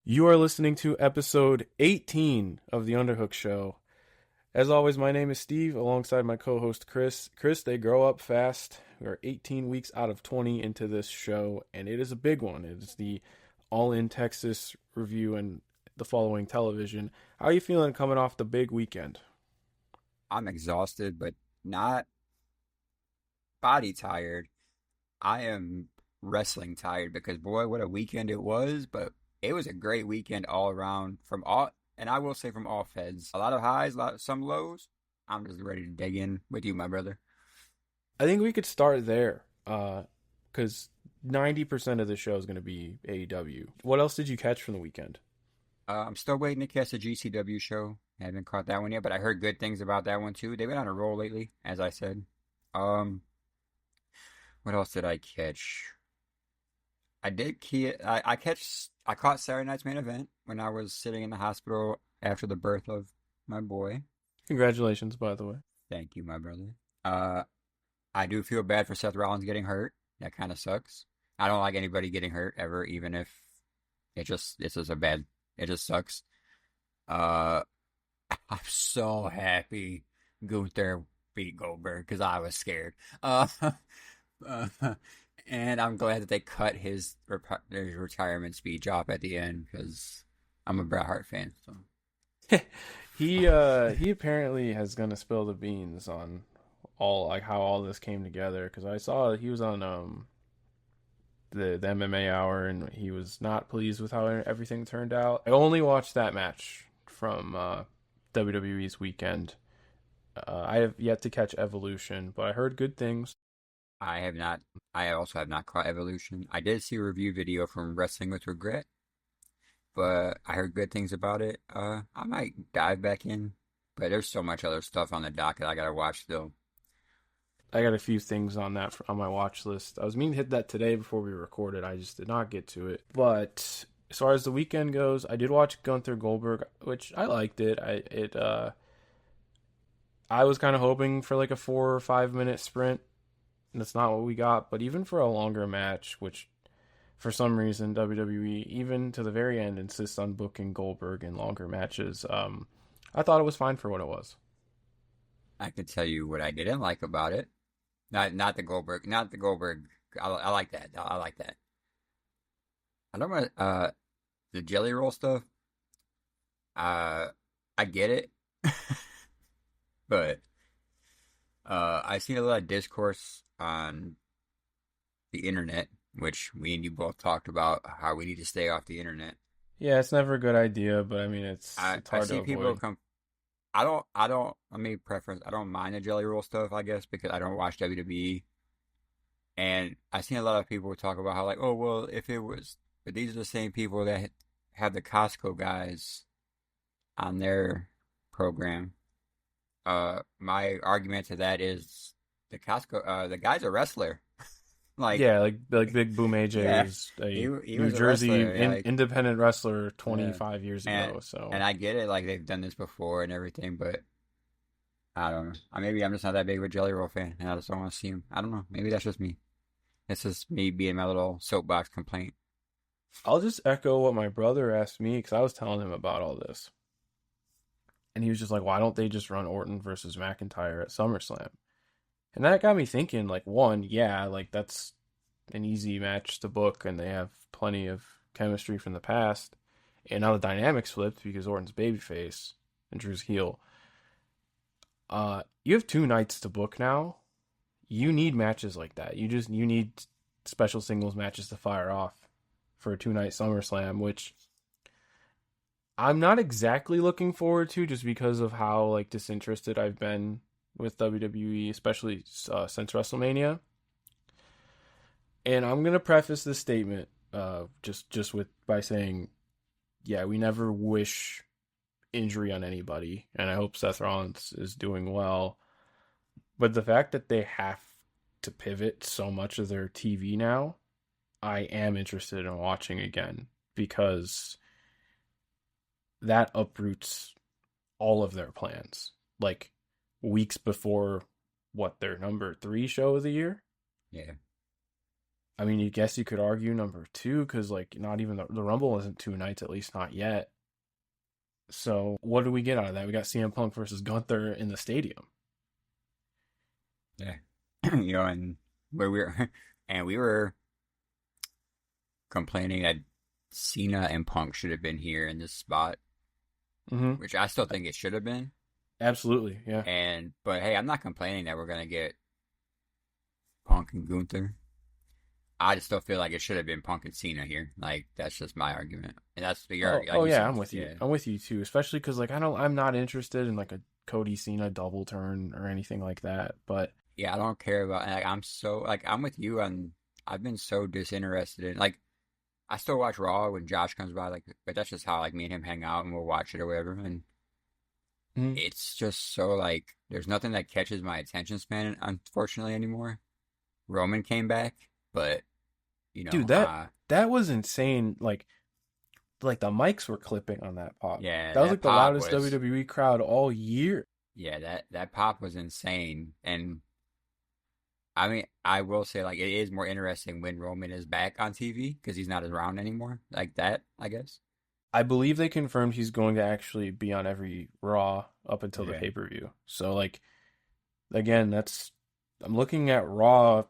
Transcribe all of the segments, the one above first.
You are listening to episode 18 of the Underhook Show. As always, my name is Steve, alongside my co-host Chris. Chris, they grow up fast. We are 18 weeks out of 20 into this show, and it is a big one. It is the All-In Texas review and the following television. How are you feeling coming off the big weekend? I'm exhausted, but not body tired. I am wrestling tired because boy, what a weekend it was. But it was a great weekend all around and I will say from all feds. A lot of highs, some lows. I'm just ready to dig in with you, my brother. I think we could start there, because 90% of the show is going to be AEW. What else did you catch from the weekend? I'm still waiting to catch the GCW show. I haven't caught that one yet, but I heard good things about that one too. They've been on a roll lately, as I said. Um, what else did I catch? I did key I caught Saturday night's main event when I was sitting in the hospital after the birth of my boy. Congratulations, by the way. Thank you, my brother. Uh, I do feel bad for Seth Rollins getting hurt. That kind of sucks. I don't like anybody getting hurt ever, even if it's just a bad. It just sucks. Uh, I'm so happy Gunther beat Goldberg because I was scared. Uh, and I'm glad that they cut his retirement speech off at the end because I'm a Bret Hart fan. So He apparently has gonna spill the beans on all like how all this came together because I saw he was on the MMA hour and he was not pleased with how everything turned out. I only watched that match from WWE's weekend. I have yet to catch Evolution, but I heard good things. I have not. I also have not caught Evolution. I did see a review video from Wrestling with Regret, but I heard good things about it. I might dive back in, but there's so much other stuff on the docket I gotta watch still. I got a few things on that on my watch list. I was meaning to hit that today before we recorded. I just did not get to it. But as far as the weekend goes, I did watch Gunther Goldberg, which I liked it. I was kind of hoping for like a 4 or 5 minute sprint. And that's not what we got. But even for a longer match, which for some reason WWE, even to the very end, insists on booking Goldberg in longer matches, I thought it was fine for what it was. I can tell you what I didn't like about it. Not the Goldberg, not the Goldberg. I like that. I like that. I don't want the jelly roll stuff. Uh, I get it, but I seen a lot of discourse on the internet, which we and you both talked about how we need to stay off the internet. Yeah, it's never a good idea, but I mean, it's I hard to see people avoid. come. Let me preference. I don't mind the jelly roll stuff, I guess, because I don't watch WWE. And I seen a lot of people talk about how like, oh well, if it was, but these are the same people that have the Costco guys on their program. My argument to that is the guy's a wrestler. Like, Yeah, like Big Boom AJ yeah, was a he New was a Jersey wrestler. Like, independent wrestler yeah, 25 years and ago. So and I get it. Like they've done this before and everything, but I don't know. Maybe I'm just not that big of a Jelly Roll fan, and I just don't want to see him. I don't know. Maybe that's just me. It's just me being my little soapbox complaint. I'll just echo what my brother asked me because I was telling him about all this, and he was just like, "Why don't they just run Orton versus McIntyre at SummerSlam?" And that got me thinking. Like, one, yeah, like that's an easy match to book, and they have plenty of chemistry from the past. And now the dynamics flipped because Orton's babyface and Drew's heel. You have 2 nights to book now. You need matches like that. You need special singles matches to fire off for a 2 night SummerSlam, which I'm not exactly looking forward to just because of how like disinterested I've been with WWE, especially since WrestleMania. And I'm gonna preface this statement just with by saying, yeah, we never wish injury on anybody, and I hope Seth Rollins is doing well. But the fact that they have to pivot so much of their TV now, I am interested in watching again because that uproots all of their plans. Like weeks before what their number 3 show of the year. Yeah. I mean, you guess you could argue number two because like not even the Rumble isn't 2 nights, at least not yet. So what do we get out of that? We got CM Punk versus Gunther in the stadium. Yeah. And where we were, and we were complaining that Cena and Punk should have been here in this spot, Mm-hmm. which I still think it should have been. Absolutely, yeah. But hey, I'm not complaining that we're gonna get Punk and Gunther. I just still feel like it should have been Punk and Cena here. Like that's just my argument, and that's your Oh, like oh you yeah, said. I'm with you. Yeah, I'm with you too, especially because like I'm not interested in like a Cody Cena double turn or anything like that. But yeah. I don't care about. Like I'm so like I'm with you on. I've been so disinterested in like I still watch Raw when Josh comes by. Like, but that's just how like me and him hang out and we'll watch it or whatever. And mm, it's just so like there's nothing that catches my attention span unfortunately anymore. Roman came back, but dude, that was insane. Like the mics were clipping on that pop. yeah, That was that like the pop loudest was WWE crowd all year. yeah, that pop was insane. And I mean, I will say like it is more interesting when Roman is back on TV because he's not around anymore. Like that, I guess. I believe they confirmed he's going to actually be on every Raw up until the Okay. pay-per-view. So like again, that's I'm looking at Raw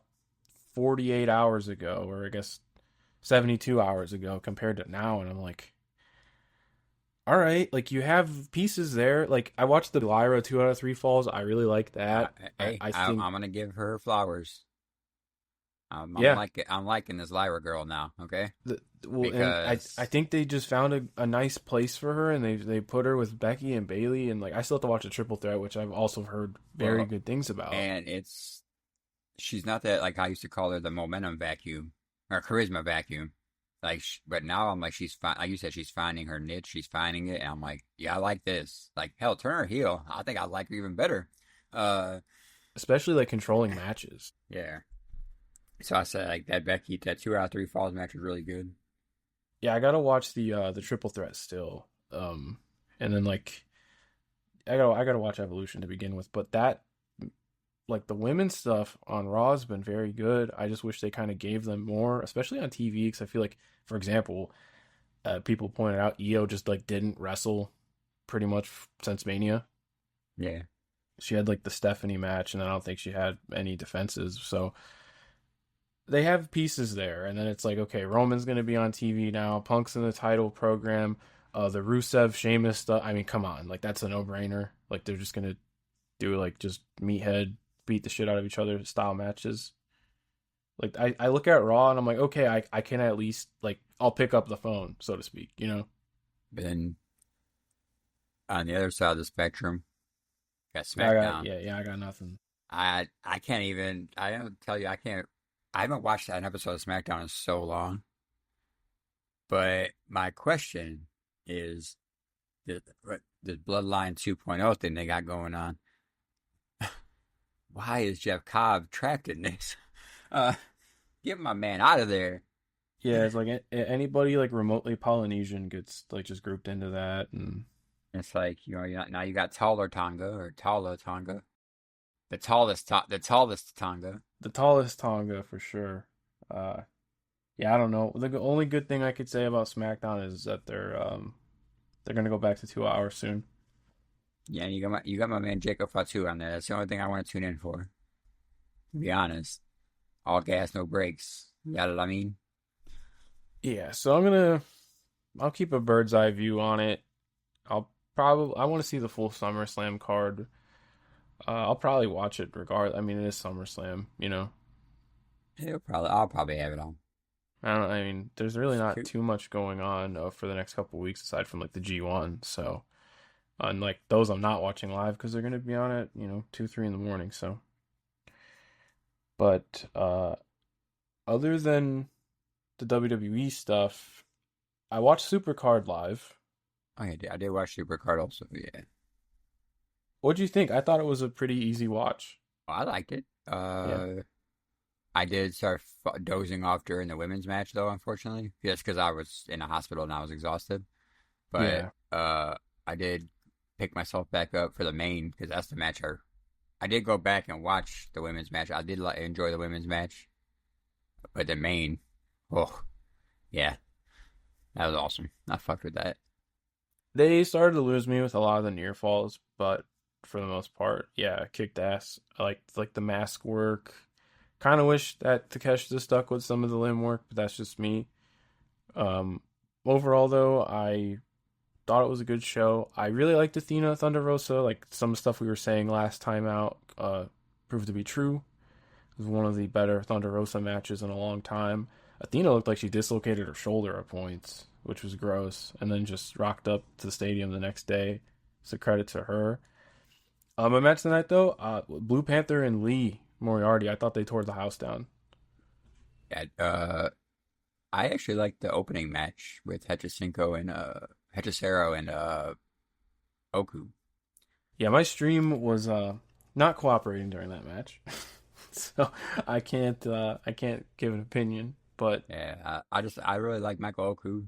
48 hours ago, or I guess 72 hours ago compared to now, and I'm like, all right, like you have pieces there. Like I watched the Lyra 2 out of 3 falls. I really like Uh, that. I, hey, I I, think I'm gonna give her flowers. yeah. I'm liking this Lyra girl now. Okay, Well, and I because think they just found a nice place for her, and they put her with Becky and Bailey, and like I still have to watch a triple threat, which I've also heard very well, good things about. and it's she's not that like I used to call her the momentum vacuum or charisma vacuum. Like, but now I'm like like you said, she's finding her niche. She's finding it, and I'm like, yeah, I like this. Like, hell, turn her heel. I think I like her even better. Uh, Especially like controlling matches. yeah. So I said like that 2 out of 3 falls match was really good. Yeah, I gotta watch the triple threat still. And then like I gotta watch Evolution to begin with, but that like the women's stuff on Raw has been very good. I just wish they kind of gave them more, especially on TV, because I feel like, for example, people pointed out Io just like didn't wrestle pretty much since Mania. Yeah. She had like the Stephanie match, and I don't think she had any defenses. So they have pieces there, and then it's like, okay, Roman's gonna be on TV now. Punk's in the title program. The Rusev Sheamus stuff. I mean, come on, like that's a no brainer. Like they're just gonna do like just meathead beat the shit out of each other style matches. Like I look at Raw and I'm like, okay, I can at least like I'll pick up the phone, so to speak, you know? But then on the other side of the spectrum, got I got SmackDown. yeah, I got nothing. I can't even. I don't tell you. I can't. I haven't watched an episode of SmackDown in so long. But my question is, the Bloodline 2.0 thing they got going on. Why is Jeff Cobb trapped in this? Uh, get my man out of there. Yeah, it's like anybody like remotely Polynesian gets like just grouped into that, and It's like now you got Taller Tonga or Tala Tonga, the tallest Tonga. the tallest Tonga for sure. Uh, yeah, I don't know. The only good thing I could say about SmackDown is that they're gonna go back to 2 hours soon. Yeah, you got my man Jacob Fatu on there. That's the only thing I want to tune in for. To be honest, all gas, no brakes. You got what I mean? Yeah, so I'll keep a bird's eye view on it. I want to see the full SummerSlam card. I'll probably watch it regardless. I mean, it is SummerSlam, you know. I'll probably have it on. I mean, there's really not Shoot. too much going on for the next couple weeks aside from like the G1. So, and like those I'm not watching live because they're gonna be on at 2, 3 in the morning. So, but other than the WWE stuff, I watched Supercard live. Oh, yeah, I did watch Supercard also. Yeah, What'd you think? I thought it was a pretty easy watch. I liked it. Yeah, I did start dozing off during the women's match though, unfortunately, just because I was in a hospital and I was exhausted. But yeah. I did pick myself back up for the main because that's the match. I did go back and watch the women's match. I did enjoy the women's match. But the main, oh yeah, that was awesome. I fucked with that. They started to lose me with a lot of the near falls, but for the most part, yeah, kicked ass. I like the mask work. Kind of wish that Takeshi stuck with some of the limb work, but that's just me. Um, Overall though, I thought it was a good show. I really liked Athena Thunder Rosa. Like some stuff we were saying last time out, proved to be true. It was one of the better Thunder Rosa matches in a long time. Athena looked like she dislocated her shoulder at points, which was gross, and then just rocked up to the stadium the next day. So credit to her. My match tonight though, Blue Panther and Lee Moriarty. I thought they tore the house down. Yeah, I actually liked the opening match with Hechicero and Oku. Yeah, my stream was not cooperating during that match, so I can't give an opinion. But Yeah, I really like Michael Oku.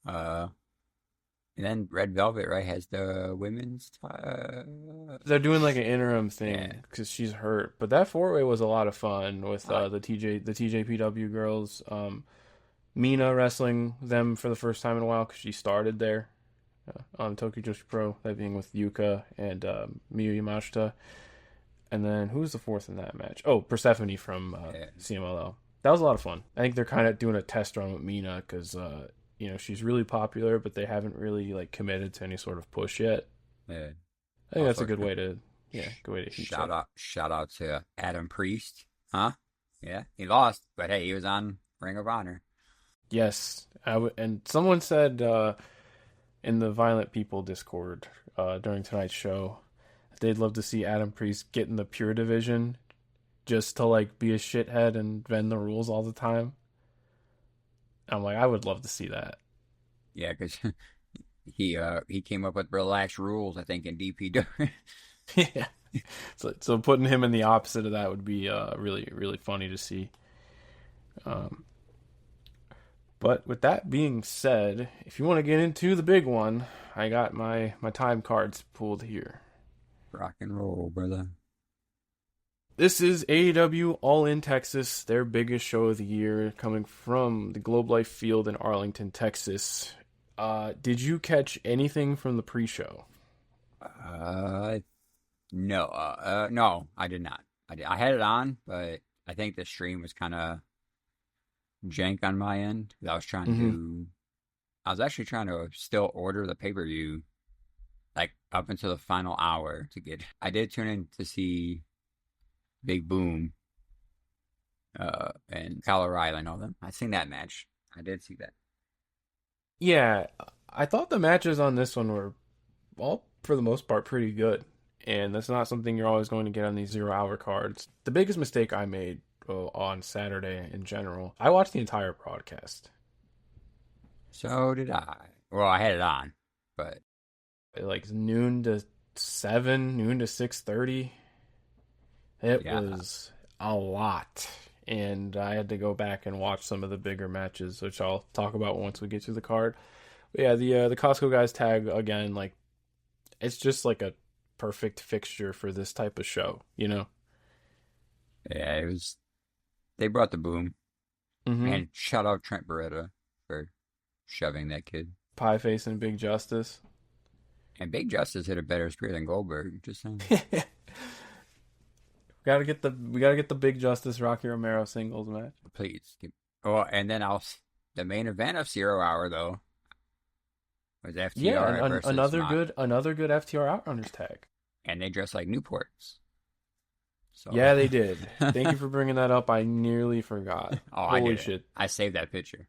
Uh, and then Red Velvet, right, has the women's. they're doing like an interim Yeah, thing because she's hurt. But that four way was a lot of fun with I like. the TJPW girls. Mina wrestling them for the first time in a while because she started there on Tokyo Joshi Pro. That being with Yuka and Miyu Yamashita. And then who was the fourth in that match? Oh, Persephone from Yeah, CMLL. That was a lot of fun. I think they're kind of doing a test run with Mina because she's really popular, but they haven't really like committed to any sort of push yet. yeah. I think that's a Also, good way to good way to heat check. shout out to Adam Priest, huh? Yeah, he lost, but hey, he was on Ring of Honor. Yes, and someone said in the Violent People Discord during tonight's show they'd love to see Adam Priest get in the pure division just to like be a shithead and bend the rules all the time. I'm like, I would love to see that. Yeah, because he came up with relaxed rules, I think, in DPW. Yeah. So putting him in the opposite of that would be really really funny to see. Um, but with that being said, if you want to get into the big one, I got my time cards pulled here. Rock and roll, brother. This is AEW All In Texas, their biggest show of the year, coming from the Globe Life Field in Arlington, Texas. Did you catch anything from the pre-show? Uh, no, no, I did not. I had it on, but I think the stream was kind of jank on my end. Mm-hmm. I was actually trying to still order the pay-per-view like up until the final hour to get. I did tune in to see Big Boom, and Kyle O'Reilly and all them. I seen that match. I did see that. Yeah, I thought the matches on this one were all, for the most part, pretty good. And that's not something you're always going to get on these 0 hour cards. The biggest mistake I made on Saturday in general, I watched the entire broadcast. So did I. Well, I had it on, but Like noon to 7, noon to 6:30. It yeah, was a lot. And I had to go back and watch some of the bigger matches, which I'll talk about once we get to the card. But yeah, the Costco guys tag again, like it's just like a perfect fixture for this type of show, you know? yeah, it was. They brought the boom, Mm-hmm. and shout out Trent Beretta for shoving that kid. Pie Face and Big Justice. And Big Justice hit a better spear than Goldberg. Just saying. We gotta get the Big Justice Rocky Romero singles match. Please. Oh, and then the main event of Zero Hour though was Yeah, FTR versus Mock, another good FTR Outrunners tag. and they dressed like Newports. So, Yeah, they did. Thank you for bringing that up. I nearly forgot. oh, I Holy did it. shit. I saved that picture.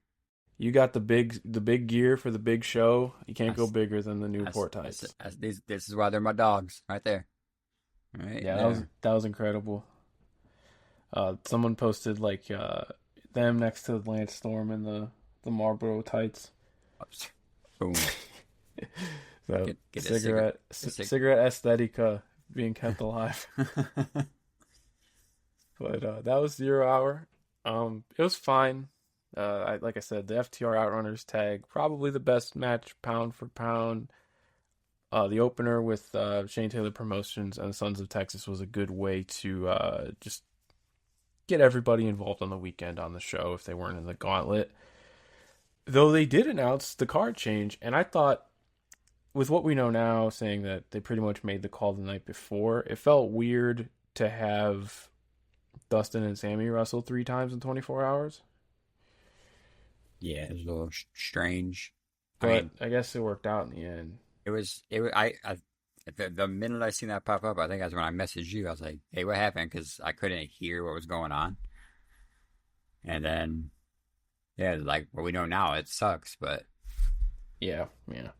You got the big gear for the big show. You I, can't go s- bigger than the I, s- Newport I, s- tights. I s- this is why they're my dogs, right there, right Yeah, that was there. that was incredible. Someone posted like them next to Lance Storm in the Marlboro tights. Boom. So Get a cigarette. A cigarette aesthetica being kept alive. But that was 0 hour. It was fine. Like I said, the FTR Outrunners tag probably the best match pound for pound. The opener with Shane Taylor Promotions and the Sons of Texas was a good way to just get everybody involved on the weekend on the show if they weren't in the gauntlet. Though they did announce the card change, and I thought, with what we know now, saying that they pretty much made the call the night before, it felt weird to have Dustin and Sammy wrestle 3 times in 24 hours. Yeah, it was a little strange. I But mean, I guess it worked out in the end. it was. The minute I seen that pop up, I think that's when I messaged you. I was like, "Hey, what happened?" Because I couldn't hear what was going on. And then, yeah, like what we know now, it sucks. But Yeah, yeah.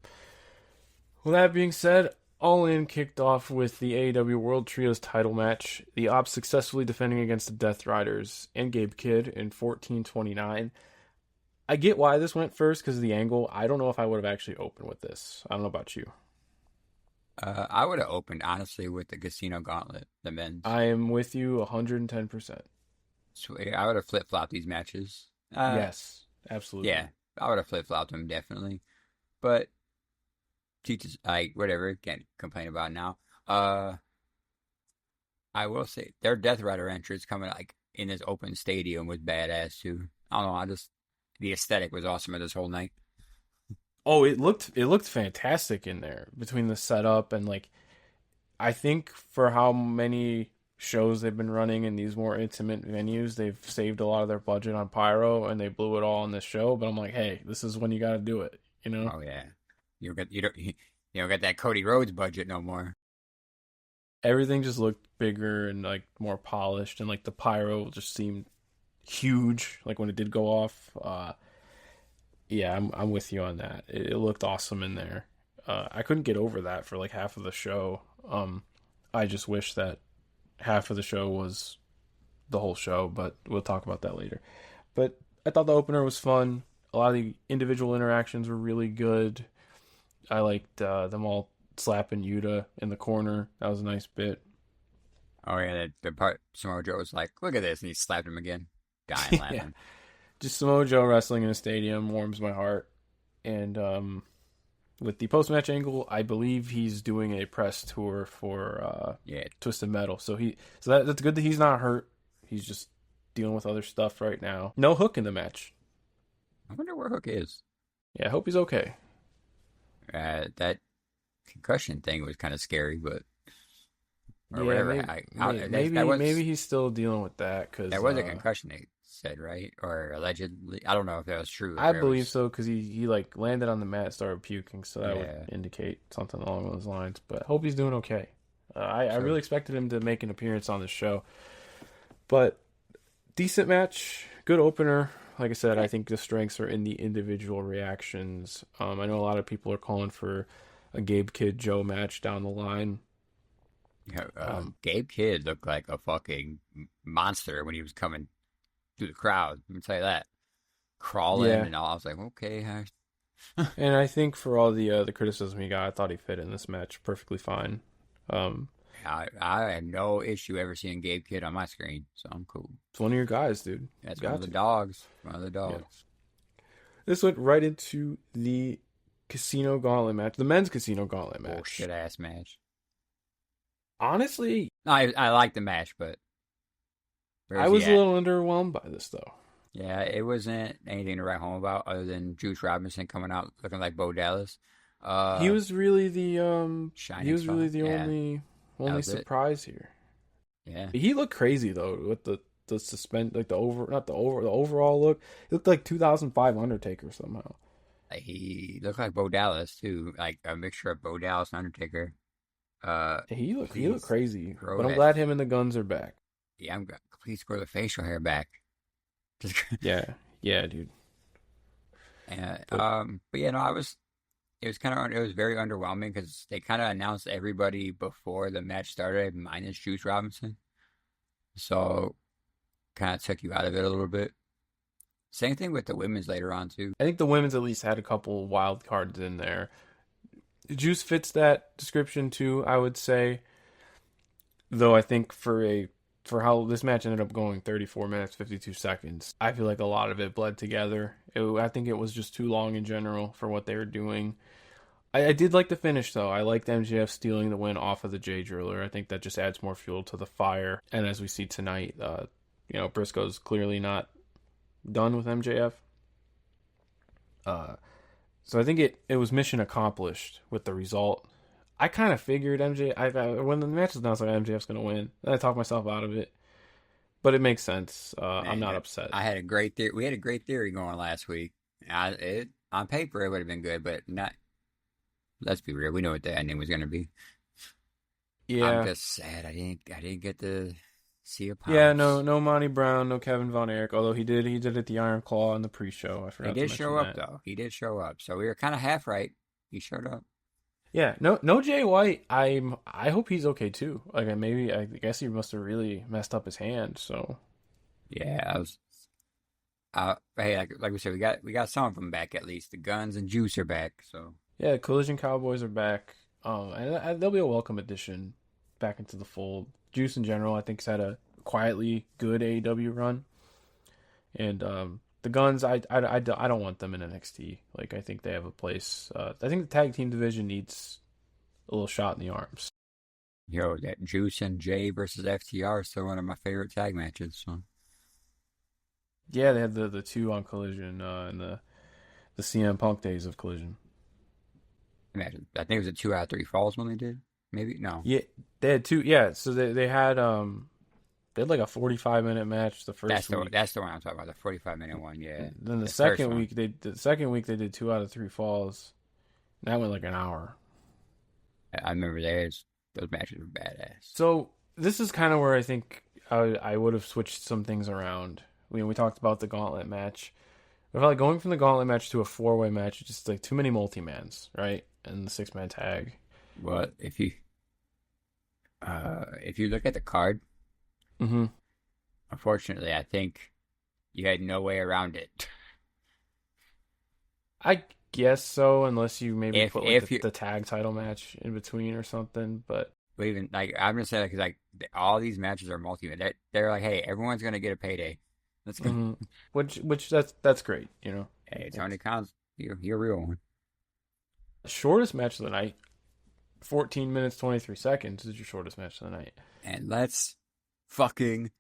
Well, that being said, All In kicked off with the AEW World Trios title match. The Ops successfully defending against the Death Riders and Gabe Kidd in 14:29. I get why this went first because of the angle. I don't know if I would have actually opened with this. I don't know about you. I would have opened honestly with the Casino Gauntlet, the men's. I am with you 110%. Swear, I would have flip flopped these matches. Yes, absolutely. Yeah, I would have flip flopped them definitely. But teachers, like whatever, can't complain about now. Uh, I will say their Death Rider entrance coming like in this open stadium was badass too. I don't know, I just the aesthetic was awesome of this whole night. Oh, it looked fantastic in there between the setup and like I think for how many shows they've been running in these more intimate venues, they've saved a lot of their budget on pyro and they blew it all on this show. But I'm like, hey, this is when you got to do it, you know? Oh yeah, you don't get that Cody Rhodes budget no more. Everything just looked bigger and like more polished, and like the pyro just seemed huge. Like when it did go off, yeah, I'm with you on that. It looked awesome in there. I couldn't get over that for like half of the show. I just wish that half of the show was the whole show, but we'll talk about that later. But I thought the opener was fun. A lot of the individual interactions were really good. I liked them all slapping Yuta in the corner. That was a nice bit. Oh yeah, the part Samoa Joe was like, "Look at this," and he slapped him again, dying Yeah, laughing. just Samoa Joe wrestling in a stadium warms my heart. And with the post match angle, I believe he's doing a press tour for Yeah, Twisted Metal. So that's good that he's not hurt. He's just dealing with other stuff right now. No Hook in the match. I wonder where Hook is. Yeah, I hope he's okay. That concussion thing was kind of scary, but or Yeah, whatever. maybe That was maybe he's still dealing with that because that was a concussion. They said right or allegedly. I don't know if that was true. If I there believe was, so because he like landed on the mat, and started puking, so that would yeah. indicate something along those lines. But I hope he's doing okay. I So really expected him to make an appearance on the show, but decent match, good opener. Like I said, I yeah, think the strengths are in the individual reactions. I know a lot of people are calling for a Gabe Kid Joe match down the line. yeah, Um, Gabe Kidd looked like a fucking monster when he was coming through the crowd. Let me tell you that, crawling yeah, and all. I was like, okay, and I think for all the criticism he got, I thought he fit in this match perfectly fine. Um, I had no issue ever seeing Gabe Kidd on my screen, so I'm cool. it's one of your guys, dude. You That's one of got the to. dogs. One of the Yeah. dogs. This went right into the Casino Gauntlet match, the men's Casino Gauntlet match. Bullshit ass match. Honestly, No, I like the match, but I where's he was a at? little underwhelmed by this though. Yeah, it wasn't anything to write home about other than Juice Robinson coming out looking like Bo Dallas. He Uh, was really the he Shining was really spot. the Yeah, that only was it. surprise here. Yeah, He looked crazy though with the suspend like the over not the overall look. He looked like 2005 Undertaker somehow. he looked like Bo Dallas too, like a mixture of Bo Dallas and Undertaker. He looked Please crazy, grow but I'm that. glad him and the Guns are back. Yeah, please grow the facial hair back. Just, Yeah, yeah, dude. But but yeah, no, I was. It was it was very underwhelming because they kind of announced everybody before the match started, minus Juice Robinson. So kind of took you out of it a little bit. Same thing with the women's later on too. I think the women's at least had a couple wild cards in there. Juice fits that description too, I would say. Though I think for how this match ended up going 34 minutes 52 seconds, I feel like a lot of it bled together. I think it was just too long in general for what they were doing. I did like the finish though. I liked MJF stealing the win off of the J Driller. I think that just adds more fuel to the fire. And as we see tonight, Briscoe's clearly not done with MJF. Uh, so I think it was mission accomplished with the result. I kind of figured when the match was announced, like MJF's gonna win. Then I talked myself out of it, but it makes sense. I'm not Man, upset. I had a great theory. We had a great theory going last week. On paper it would have been good, but not. Let's be real. We know what the ending was going to be. I'm Yeah, just sad I didn't get to see a yeah. No, pops. no Monty Brown, no Kevin Von Erich. Although he did it the Iron Claw in the pre-show. I He forgot to did mention show up that. though. He did show up, so we were kind of half right. He showed up. Yeah, no Jay White. I hope he's okay too. Like I guess he must have really messed up his hand. So Yeah, I was. Hey, like we said, we got some of them back at least. The Guns and Juice are back, so yeah, Collision Cowboys are back. And they'll be a welcome addition back into the fold. Juice in general, I think, has had a quietly good AEW run, and the Guns, I don't want them in NXT. Like I think they have a place. I think the tag team division needs a little shot in the arms. that Juice and Jay versus FTR is still one of my favorite tag matches. So Yeah, they had the two on Collision in the CM Punk days of Collision. imagine, I think it was a 2 out of 3 falls when they did. Maybe no. Yeah, they had two. Yeah, so they had like a 45-minute match the That's first the week. that's the one I'm talking about, the 45-minute one. Yeah, Then the first one. the second week they did 2 out of 3 falls. And that went like an hour. I remember those matches were badass. So this is kind of where I think I would have switched some things around. We talked about the gauntlet match. I felt like going from the gauntlet match to a four-way match is just like too many multi-mans, right? And the six-man tag. But if you look at the card, Mm-hmm. unfortunately, I think you had no way around it. I guess so, unless you maybe If put like if you the tag title match in between or something. But even like I'm gonna say because like all these matches are multi. They're like, hey, everyone's gonna get a payday. Let's go. hmm which that's great. Hey, Tony It's Khan's you're a real one. shortest match of the night. 14 minutes 23 seconds is your shortest match of the night. And let's fucking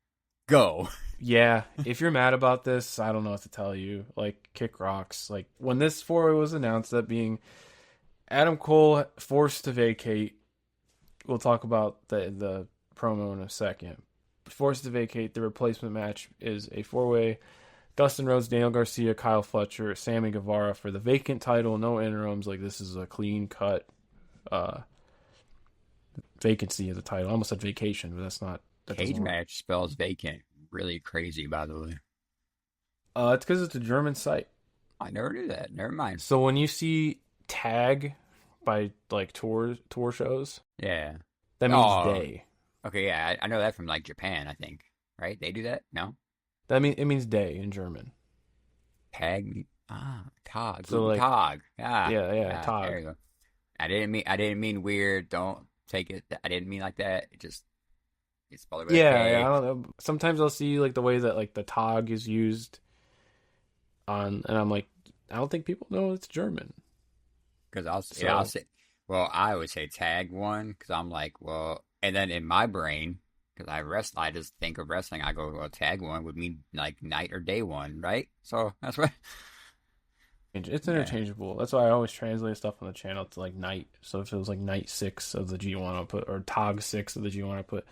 go. Yeah, if you're mad about this, I don't know what to tell you. Like, kick rocks. Like, when this four-way was announced, that being Adam Cole forced to vacate. We'll talk about the promo in a second. Forced to vacate. The replacement match is a four-way: Dustin Rhodes, Daniel Garcia, Kyle Fletcher, Sammy Guevara for the vacant title. No interims. Like, this is a clean cut uh, vacancy of the title. I almost said vacation, but that Cage doesn't work. match spells vacant. Really crazy, by the way. It's because it's a German site. I never knew that. Never mind. So when you see tag by like tour shows, Yeah. that means Oh, day. okay. Yeah, I know that from like Japan. I think right. They do that. No It means day in German. tag. Tag. So Guten like Tag. yeah, There tag. you go. I didn't mean weird. Don't take it. I didn't mean like that. It's spelled with a Yeah, I K. don't know. Sometimes I'll see like the way that like the tag is used and I'm like, I don't think people know it's German. Because I'll So say, well, I would say tag one because I'm like, well, and then in my brain, because I just think of wrestling. I go, well, tag one would mean like night or day one, right? So that's what, it's yeah. interchangeable. That's why I always translate stuff on the channel to like night. So if it was like night six of the G1, I'll put, or tag six of the G1, I put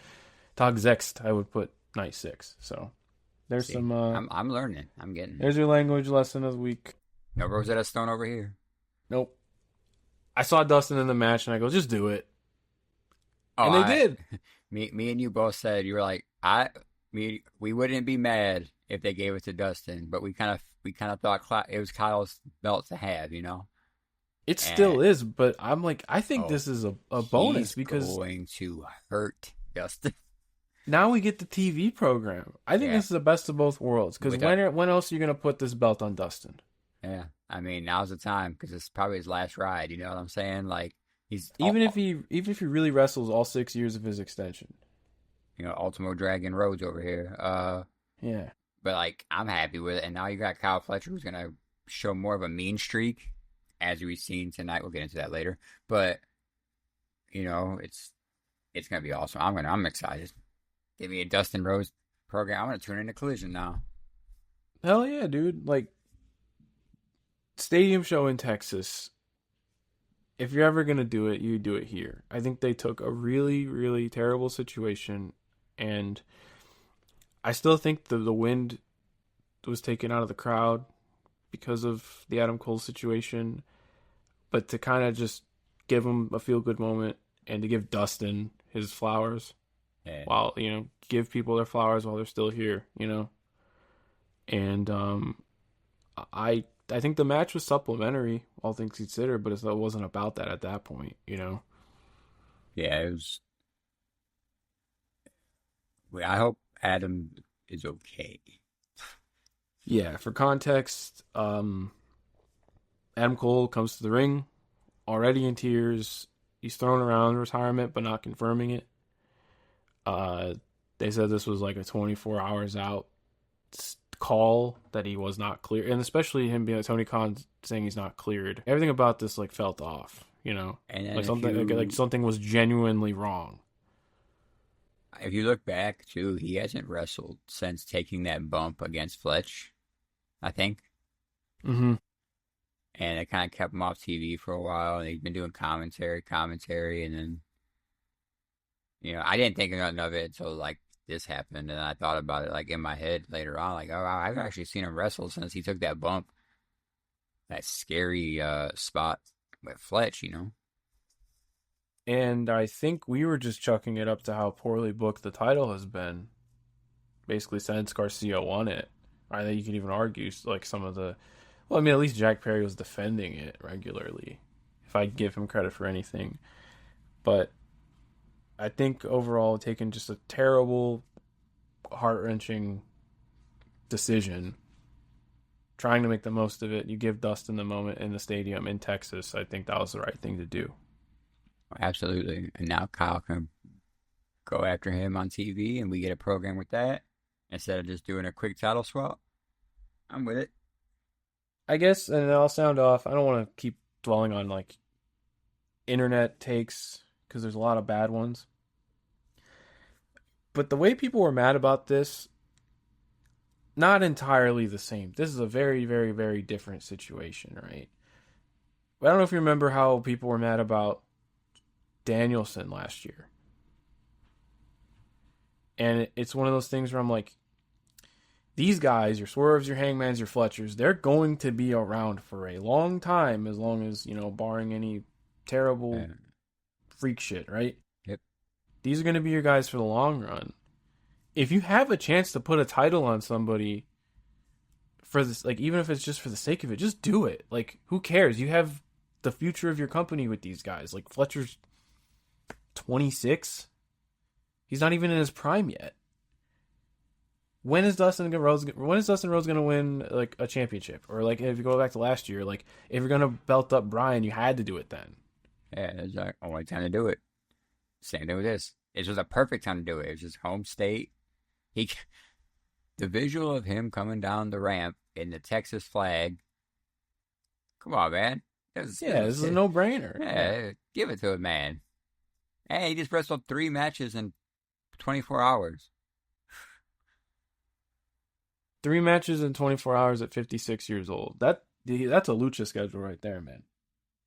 tag sechst, I would put night six. So there's See, some I'm learning. I'm getting it. there's your language lesson of the week. No Rosetta Stone over here. Nope. I saw Dustin in the match and I go, just do it. Oh, And they I, did. me and you both said you were like, we wouldn't be mad if they gave it to Dustin, but we kind of thought it was Kyle's belt to have, you know. It And still is, but I'm like, I think oh, this is a bonus he's because going to hurt Dustin. now we get the TV program. I think Yeah, this is the best of both worlds. Because with a when else are you gonna put this belt on Dustin? yeah. I mean, now's the time because it's probably his last ride. You know what I'm saying? Like he's, Even if he really wrestles all 6 years of his extension. Ultimo Dragon Rhodes over here. Yeah. But like I'm happy with it, and now you got Kyle Fletcher who's gonna show more of a mean streak, as we've seen tonight. We'll get into that later, but it's gonna be awesome. I'm excited. Give me a Dustin Rhodes program. I'm gonna tune into Collision now. Hell yeah, dude! Like stadium show in Texas. If you're ever gonna do it, you do it here. I think they took a really, really terrible situation, and I still think the wind was taken out of the crowd because of the Adam Cole situation. But to kind of just give him a feel good moment and to give Dustin his flowers Yeah, while give people their flowers while they're still here, and I think the match was supplementary, all things considered, but it wasn't about that at that point. yeah. It was. I hope Adam is okay. Yeah, for context, Adam Cole comes to the ring already in tears. He's throwing around retirement, but not confirming it. Uh, they said this was like a 24 hours out call, that he was not clear, and especially him being Tony Khan saying he's not cleared. Everything about this like felt off. And then Like something was genuinely wrong. if you look back too, he hasn't wrestled since taking that bump against Fletch, I think. Mm-hmm. And it kind of kept him off TV for a while. And he's been doing commentary, and then I didn't think nothing of it until like this happened, and I thought about it like in my head later on, like, oh, I've actually seen him wrestle since he took that bump, that scary spot with Fletch. And I think we were just chucking it up to how poorly booked the title has been, basically since Garcia won it. I think you could even argue like some of the, well, I mean, at least Jack Perry was defending it regularly, if I give him credit for anything. But I think overall, taking just a terrible, heart wrenching decision, trying to make the most of it. You give Dustin the moment in the stadium in Texas. I think that was the right thing to do. Absolutely. And now Kyle can go after him on TV, and we get a program with that instead of just doing a quick title swap. I'm with it. I guess, and I'll sound off. I don't want to keep dwelling on like internet takes because there's a lot of bad ones. But the way people were mad about this, not entirely the same. This is a very, very, very different situation, right? But I don't know if you remember how people were mad about Danielson last year. And it's one of those things where I'm like, these guys, your Swerves, your Hangmans, your Fletchers, they're going to be around for a long time, as long as, barring any terrible freak shit, right? Yep. These are going to be your guys for the long run. If you have a chance to put a title on somebody for this, like, even if it's just for the sake of it, just do it. Like, who cares? You have the future of your company with these guys. Like, Fletcher's 26. He's not even in his prime yet. When is Dustin Rhodes going to win like a championship? Or like if you go back to last year, like if you're going to belt up Bryan, you had to do it then. Yeah, it's the only time to do it. Same thing with this. It was a perfect time to do it. It was just home state. The visual of him coming down the ramp in the Texas flag. Come on, man. This is a no-brainer. Yeah, give it to him, man. Hey, he just wrestled 3 matches in 24 hours. 3 matches in 24 hours at 56 years old. That's a lucha schedule right there, man.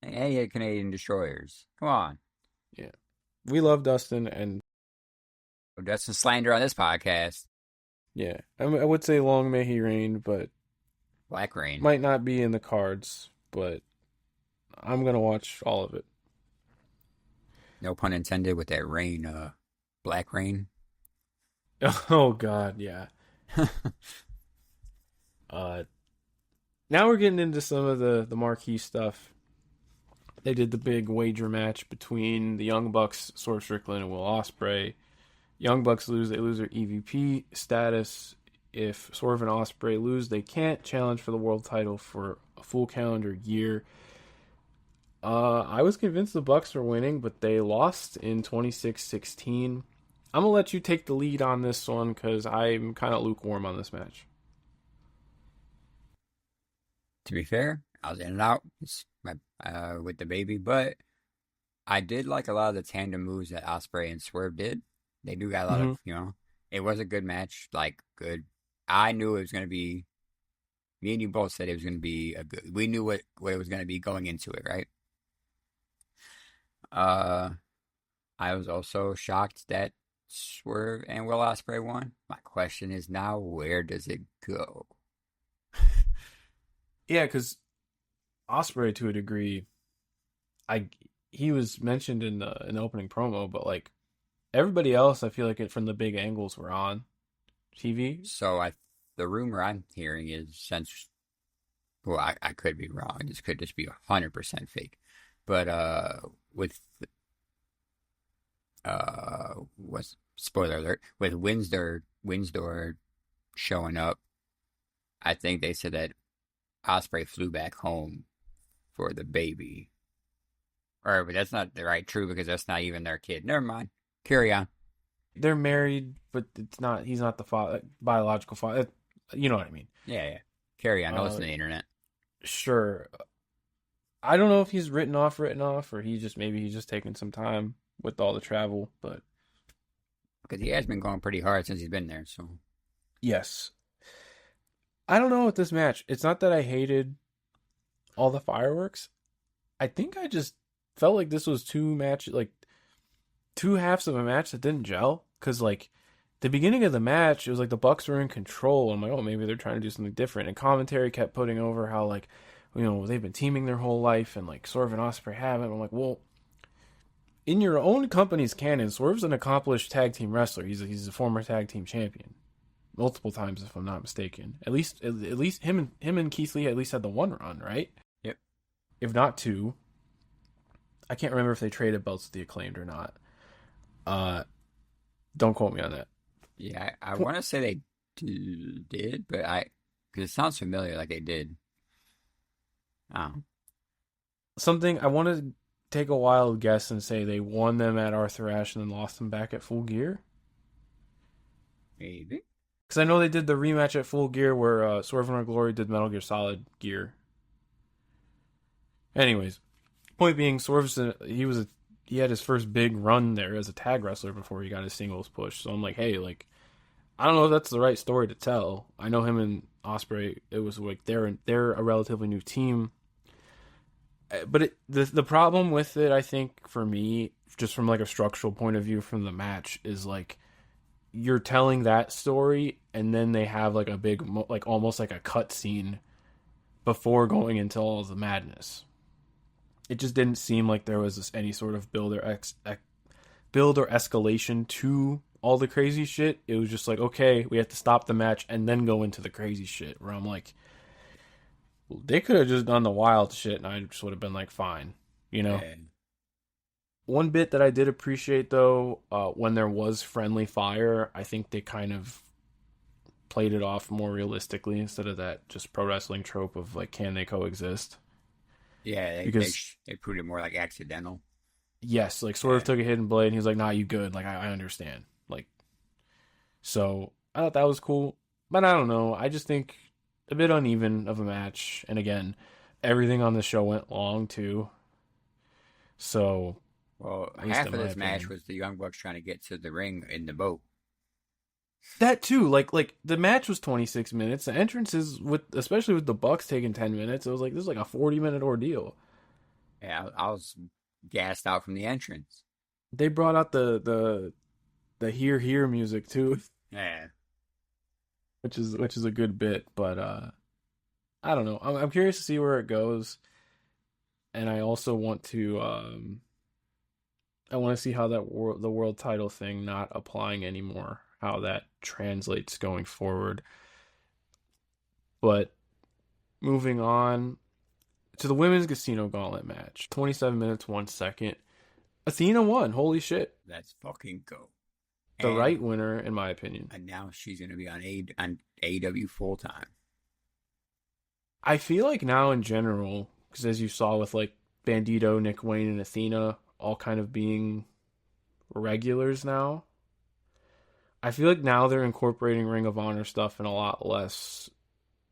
Hey, he had Canadian Destroyers. Come on. Yeah. We love Dustin, and Dustin slander on this podcast. Yeah. I would say long may he reign, but Black Rain might not be in the cards, but I'm going to watch all of it. No pun intended with that rain, Black Rain. Oh, God, yeah. Now we're getting into some of the marquee stuff. They did the big wager match between the Young Bucks, Swerve Strickland, and Will Ospreay. Young Bucks lose, they lose their EVP status. If Swerve and Ospreay lose, they can't challenge for the world title for a full calendar year. I was convinced the Bucks were winning, but they lost in 26-16. I'm going to let you take the lead on this one because I'm kind of lukewarm on this match. To be fair, I was in and out with the baby, but I did like a lot of the tandem moves that Ospreay and Swerve did. They do got a lot of, It was a good match. Like good. I knew it was gonna be. Me and you both said it was gonna be a good. We knew what it was gonna be going into it, right? Uh, I was also shocked that Swerve and Will Ospreay won. My question is now, where does it go? Yeah, because Osprey to a degree, I he was mentioned in the opening promo, but like everybody else, I feel like it from the big angles were on TV. So the rumor I'm hearing is since, well, I could be wrong. This could just be 100% fake, but with what's spoiler alert with Windsor showing up, I think they said that Osprey flew back home for the baby. Or, but that's not the right true because that's not even their kid. Never mind. Carry on. They're married, but it's not. He's not the father, biological father. You know what I mean? Yeah, yeah. Carry on. Don't listen Uh, to the internet. sure. I don't know if he's written off, or he just maybe he's just taking some time with all the travel. But Because he has been going pretty hard since he's been there. So, yes, I don't know with this match. It's not that I hated all the fireworks. I think I just felt like this was two halves of a match that didn't gel. Cause like the beginning of the match, it was like the Bucks were in control. I'm like, oh, maybe they're trying to do something different. And commentary kept putting over how like, they've been teaming their whole life, and like Swerve and Ospreay haven't. I'm like, well, in your own company's canon, Swerve's an accomplished tag team wrestler. He's a former tag team champion multiple times, if I'm not mistaken. At least him and Keith Lee at least had the one run, right? yep. If not two. I can't remember if they traded belts with the Acclaimed or not. Uh, don't quote me on that. Yeah, I want to say they did, but because it sounds familiar like they did. Oh, Something I want to take a wild guess and say they won them at Arthur Ashe and then lost them back at Full Gear. maybe. Because I know they did the rematch at Full Gear where Swerve and Our Glory did Metal Gear Solid Gear. Anyways, point being, he had his first big run there as a tag wrestler before he got his singles push. So I'm like, hey, like I don't know if that's the right story to tell. I know him and Osprey. It was like they're a relatively new team, but the problem with it, I think, for me, just from like a structural point of view from the match, is like you're telling that story, and then they have like a big like almost like a cut scene before going into all of the madness. It just didn't seem like there was any sort of build or escalation to all the crazy shit. It was just like, okay, we have to stop the match and then go into the crazy shit. Where I'm like, well, they could have just done the wild shit, and I just would have been like, fine, you know. Yeah. One bit that I did appreciate though, when there was friendly fire, I think they kind of played it off more realistically instead of that just pro wrestling trope of like, can they coexist? Yeah, Because they proved it more like accidental. yes, like Swerve Yeah. took a hidden blade, and he's like, "Nah, you good? Like I understand." Like so, I thought that was cool, but I don't know. I just think a bit uneven of a match, and again, everything on the show went long too. So Well, at least half in of my this match opinion, was the Young Bucks trying to get to the ring in the boat. that too. Like the match was 26 minutes. The entrances with especially with the Bucks taking 10 minutes, it was like this is like a 40-minute ordeal. Yeah, I was gassed out from the entrance. They brought out the hear hear music too, Yeah. which is a good bit, but I don't know. I'm curious to see where it goes, and I also want to I want to see how the world title thing not applying anymore, how that translates going forward. But moving on to the women's casino gauntlet match, 27 minutes 1 second. Athena won. Holy shit! Let's fucking go. The right And winner, in my opinion. now she's going to be on AW full time. I feel like now in general, because as you saw with like Bandito, Nick Wayne, and Athena all kind of being regulars now, I feel like now they're incorporating Ring of Honor stuff in a lot less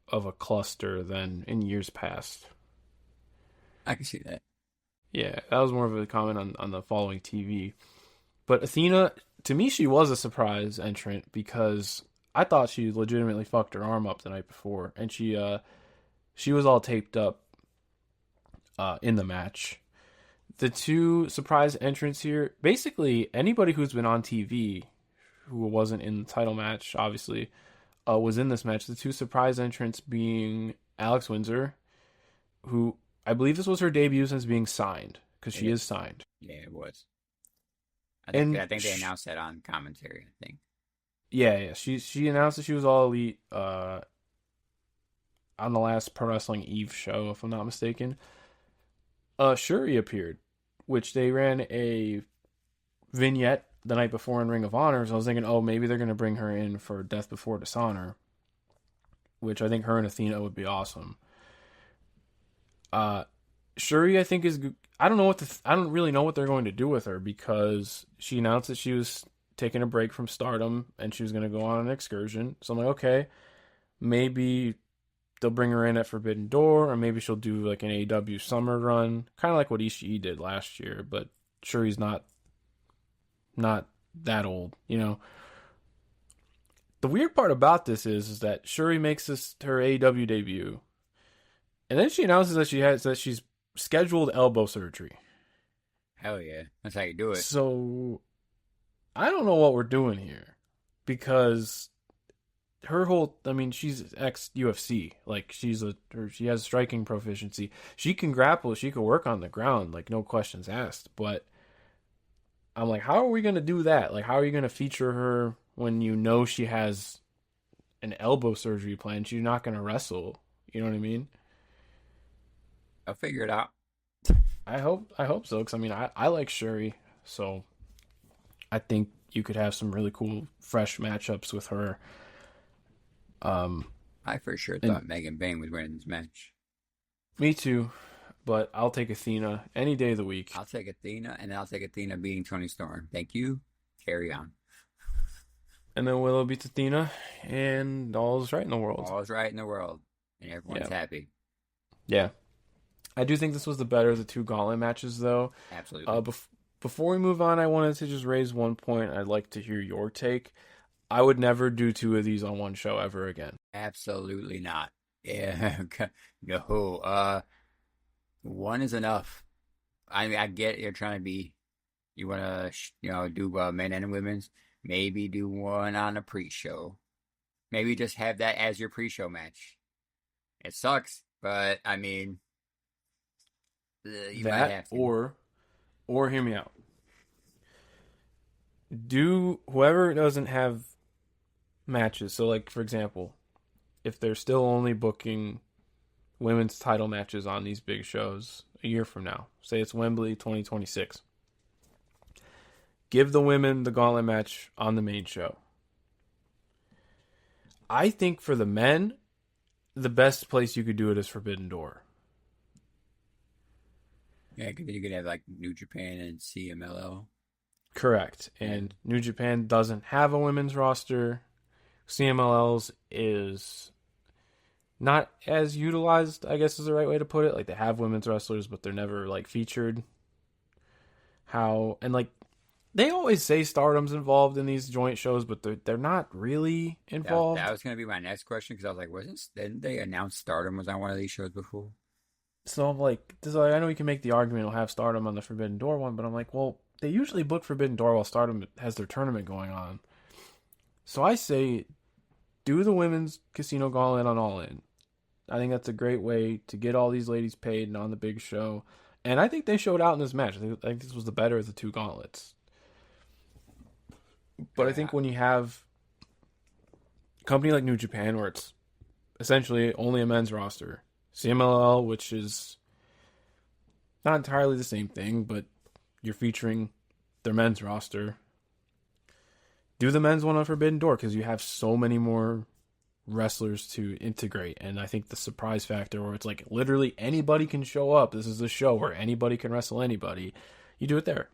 of a cluster than in years past. I can see that. Yeah, that was more of a comment on the following TV. But Athena, to me, she was a surprise entrant because I thought she legitimately fucked her arm up the night before, and she was all taped up in the match. The two surprise entrants here, basically anybody who's been on TV who wasn't in the title match, obviously, was in this match. The two surprise entrants being Alex Windsor, who I believe this was her debut since being signed, because she It, is signed. yeah, it was. And I think they announced that on commentary. I think. yeah, she announced that she was all elite on the last Pro Wrestling Eve show, if I'm not mistaken. Shuri appeared, which they ran a vignette the night before in Ring of Honor. So I was thinking, oh, maybe they're gonna bring her in for Death Before Dishonor, which I think her and Athena would be awesome. Uh, Shuri, I think is. I don't know I don't really know what they're going to do with her because she announced that she was taking a break from Stardom and she was going to go on an excursion. So I'm like, okay, maybe they'll bring her in at Forbidden Door, or maybe she'll do like an AEW summer run, kind of like what Ishii did last year. But Shuri's not that old, you know. The weird part about this is that Shuri makes this her AEW debut, and then she announces that she's scheduled elbow surgery. Hell yeah, that's how you do it. So I don't know what we're doing here because her whole I mean she's ex UFC, like she has striking proficiency, she can grapple, she can work on the ground, like no questions asked. But I'm like, how are we going to do that? Like, how are you going to feature her when you know she has an elbow surgery plan? She's not going to wrestle, you know what I mean? I'll figure it out. I hope so, because I mean I like Shuri, so I think you could have some really cool fresh matchups with her. Um, I for sure and thought Megan Bayne was winning this match. me too, but I'll take Athena any day of the week. I'll take Athena, and I'll take Athena beating Tony Storm. Thank you. Carry on. And then Willow beats Athena, and all's right in the world. All's right in the world, and everyone's Yeah, happy. yeah. I do think this was the better of the two gauntlet matches, though. Absolutely. Before we move on, I wanted to just raise one point. I'd like to hear your take. I would never do two of these on one show ever again. Absolutely not. Yeah. No. One is enough. I mean, I get you're trying to be. You want to, do men and women's. Maybe do one on a pre-show. Maybe just have that as your pre-show match. It sucks, but I mean, you might That have to. or hear me out. Do whoever doesn't have matches. So, like for example, if they're still only booking women's title matches on these big shows a year from now, say it's Wembley 2026, give the women the gauntlet match on the main show. I think for the men, the best place you could do it is Forbidden Door. Yeah, because you could have like New Japan and CMLL. Correct. Yeah. And New Japan doesn't have a women's roster. CMLL's is not as utilized, I guess is the right way to put it. Like they have women's wrestlers, but they're never like featured. How and like they always say Stardom's involved in these joint shows, but they're not really That involved. was going to be my next question because I was like, didn't they announce Stardom was on one of these shows before? So I'm like, I know you can make the argument we'll have Stardom on the Forbidden Door one, but I'm like, well, they usually book Forbidden Door while Stardom has their tournament going on. So I say, do the women's casino gauntlet on All In. I think that's a great way to get all these ladies paid and on the big show. And I think they showed out in this match. I think this was the better of the two gauntlets. But I Yeah. think when you have a company like New Japan, where it's essentially only a men's roster, CMLL, which is not entirely the same thing, but you're featuring their men's roster. Do the men's one on Forbidden Door because you have so many more wrestlers to integrate. And I think the surprise factor where it's like literally anybody can show up. This is a show where anybody can wrestle anybody. You do it there.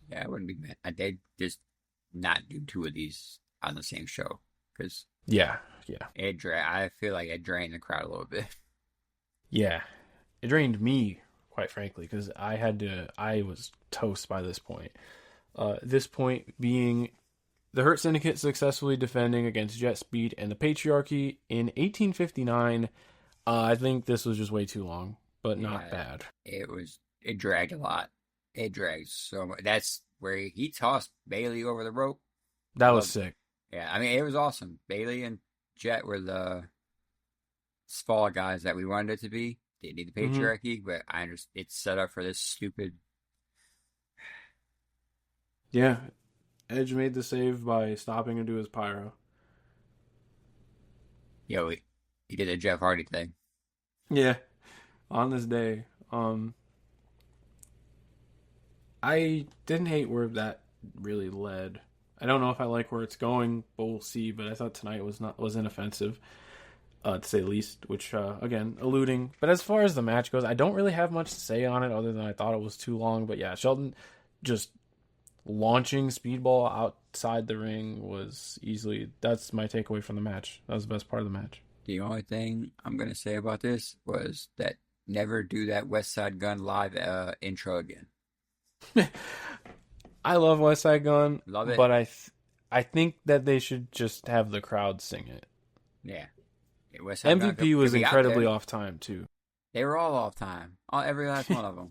Yeah, I wouldn't be mad. They'd just not do two of these on the same show because Yeah, yeah, I feel like it drained the crowd a little bit. yeah. It drained me, quite frankly, because I was toast by this point. This point being the Hurt Syndicate successfully defending against Jet Speed and the Patriarchy in 1859. I think this was just way too long, but not Yeah, bad. it dragged a lot. It dragged so much. That's where he tossed Bailey over the rope. I That was love. sick. Yeah, I mean it was awesome. Bailey and Jet were the small guys that we wanted it to be. They need the Hmm. patriarchy, but I understand it's set up for this stupid. Yeah, Edge made the save by stopping him to his pyro. He did a Jeff Hardy thing. Yeah, on this day. I didn't hate where that really led. I don't know if I like where it's going, but we'll see. But I thought tonight was inoffensive, to say the least. Which again, alluding. But as far as the match goes, I don't really have much to say on it other than I thought it was too long. But yeah, Shelton just launching Speedball outside the ring was easily that's my takeaway from the match. That was the best part of the match. The only thing I'm gonna say about this was that never do that West Side Gun live intro again. I love West Side Gun, Love it. but I think that they should just have the crowd sing it. Yeah. West Side Gun MVP could was be out incredibly there. off time too. They were all off time, every last one of them.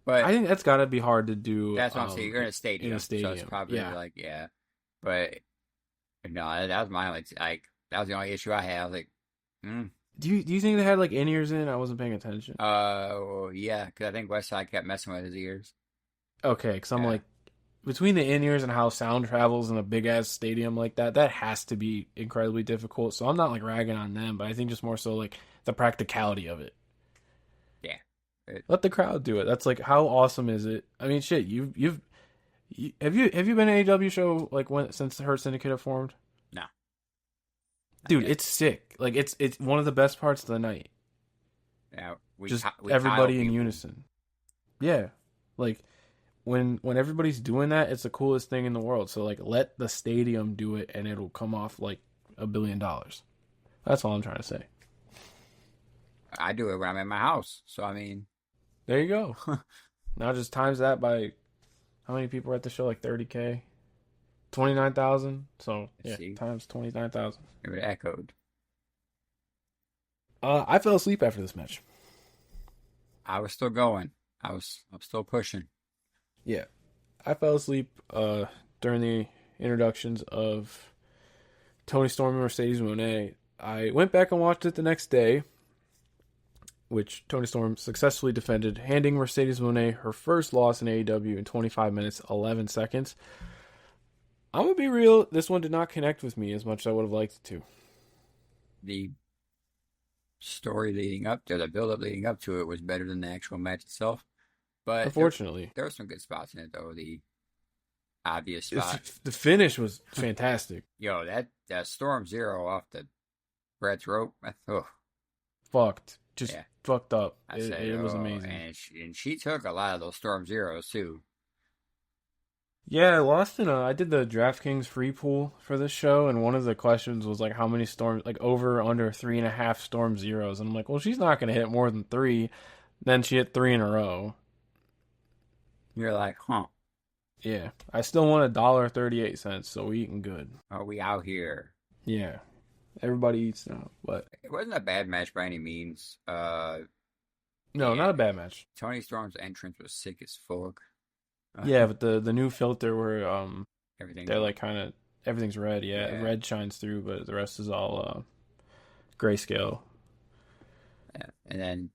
I But think that's got to be hard to do that's what I'm saying. You're in a in stadium, a so it's stadium. probably Yeah. like yeah. But no, that was my only like that was the only issue I had. I was like, mm. Do you think they had like in ears in? I wasn't paying attention. Well, yeah, because I think West Side kept messing with his ears. Okay, because I'm Yeah, like between the in ears and how sound travels in a big ass stadium like that, that has to be incredibly difficult. So I'm not like ragging on them, but I think just more so like the practicality of it. yeah. Let the crowd do it. That's like how awesome is it? I mean, shit. Have you been to an AW show like when since the Hurt Syndicate have formed? No, not Dude, yet. it's sick. Like it's one of the best parts of the night. Yeah, Just we coddle everybody in people. unison. Yeah, like when everybody's doing that, it's the coolest thing in the world. So like, let the stadium do it, and it'll come off like $1 billion. That's all I'm trying to say. I do it when I'm in my house. So I mean, There you go. Now just times that by how many people were at the show? Like 30K, 29,000. So let's yeah, see, times 29,000. it echoed. I fell asleep after this match. I was still going. I'm still pushing. Yeah, I fell asleep during the introductions of Tony Storm and Mercedes Moné. I went back and watched it the next day, which Tony Storm successfully defended, handing Mercedes Moné her first loss in AEW in 25 minutes 11 seconds. I'm gonna be real. This one did not connect with me as much as I would have liked it to. The story leading up to the build up leading up to it was better than the actual match itself. But Unfortunately, there were some good spots in it though. The obvious spot, the finish was fantastic. that Storm Zero off the Brett's rope. Oh, Fucked, just yeah. fucked up. I It, said, it was oh, amazing. and she took a lot of those Storm Zeros too. Yeah, I lost in a. I did the DraftKings free pool for this show, and one of the questions was like, how many storms, like over or under 3.5 storm zeros, and I'm like, well, she's not gonna hit more than three. Then she hit three in a row. You're like, huh? Yeah, I still won $1.38, so we eating good. Are we out here? Yeah, everybody eats now, but It wasn't a bad match by any means. no, Yeah, not a bad match. Tony Storm's entrance was sick as fuck. Yeah, but the new filter where Everything's they're like kind of everything's red. Yeah, yeah, red shines through, but the rest is all grayscale. yeah. And then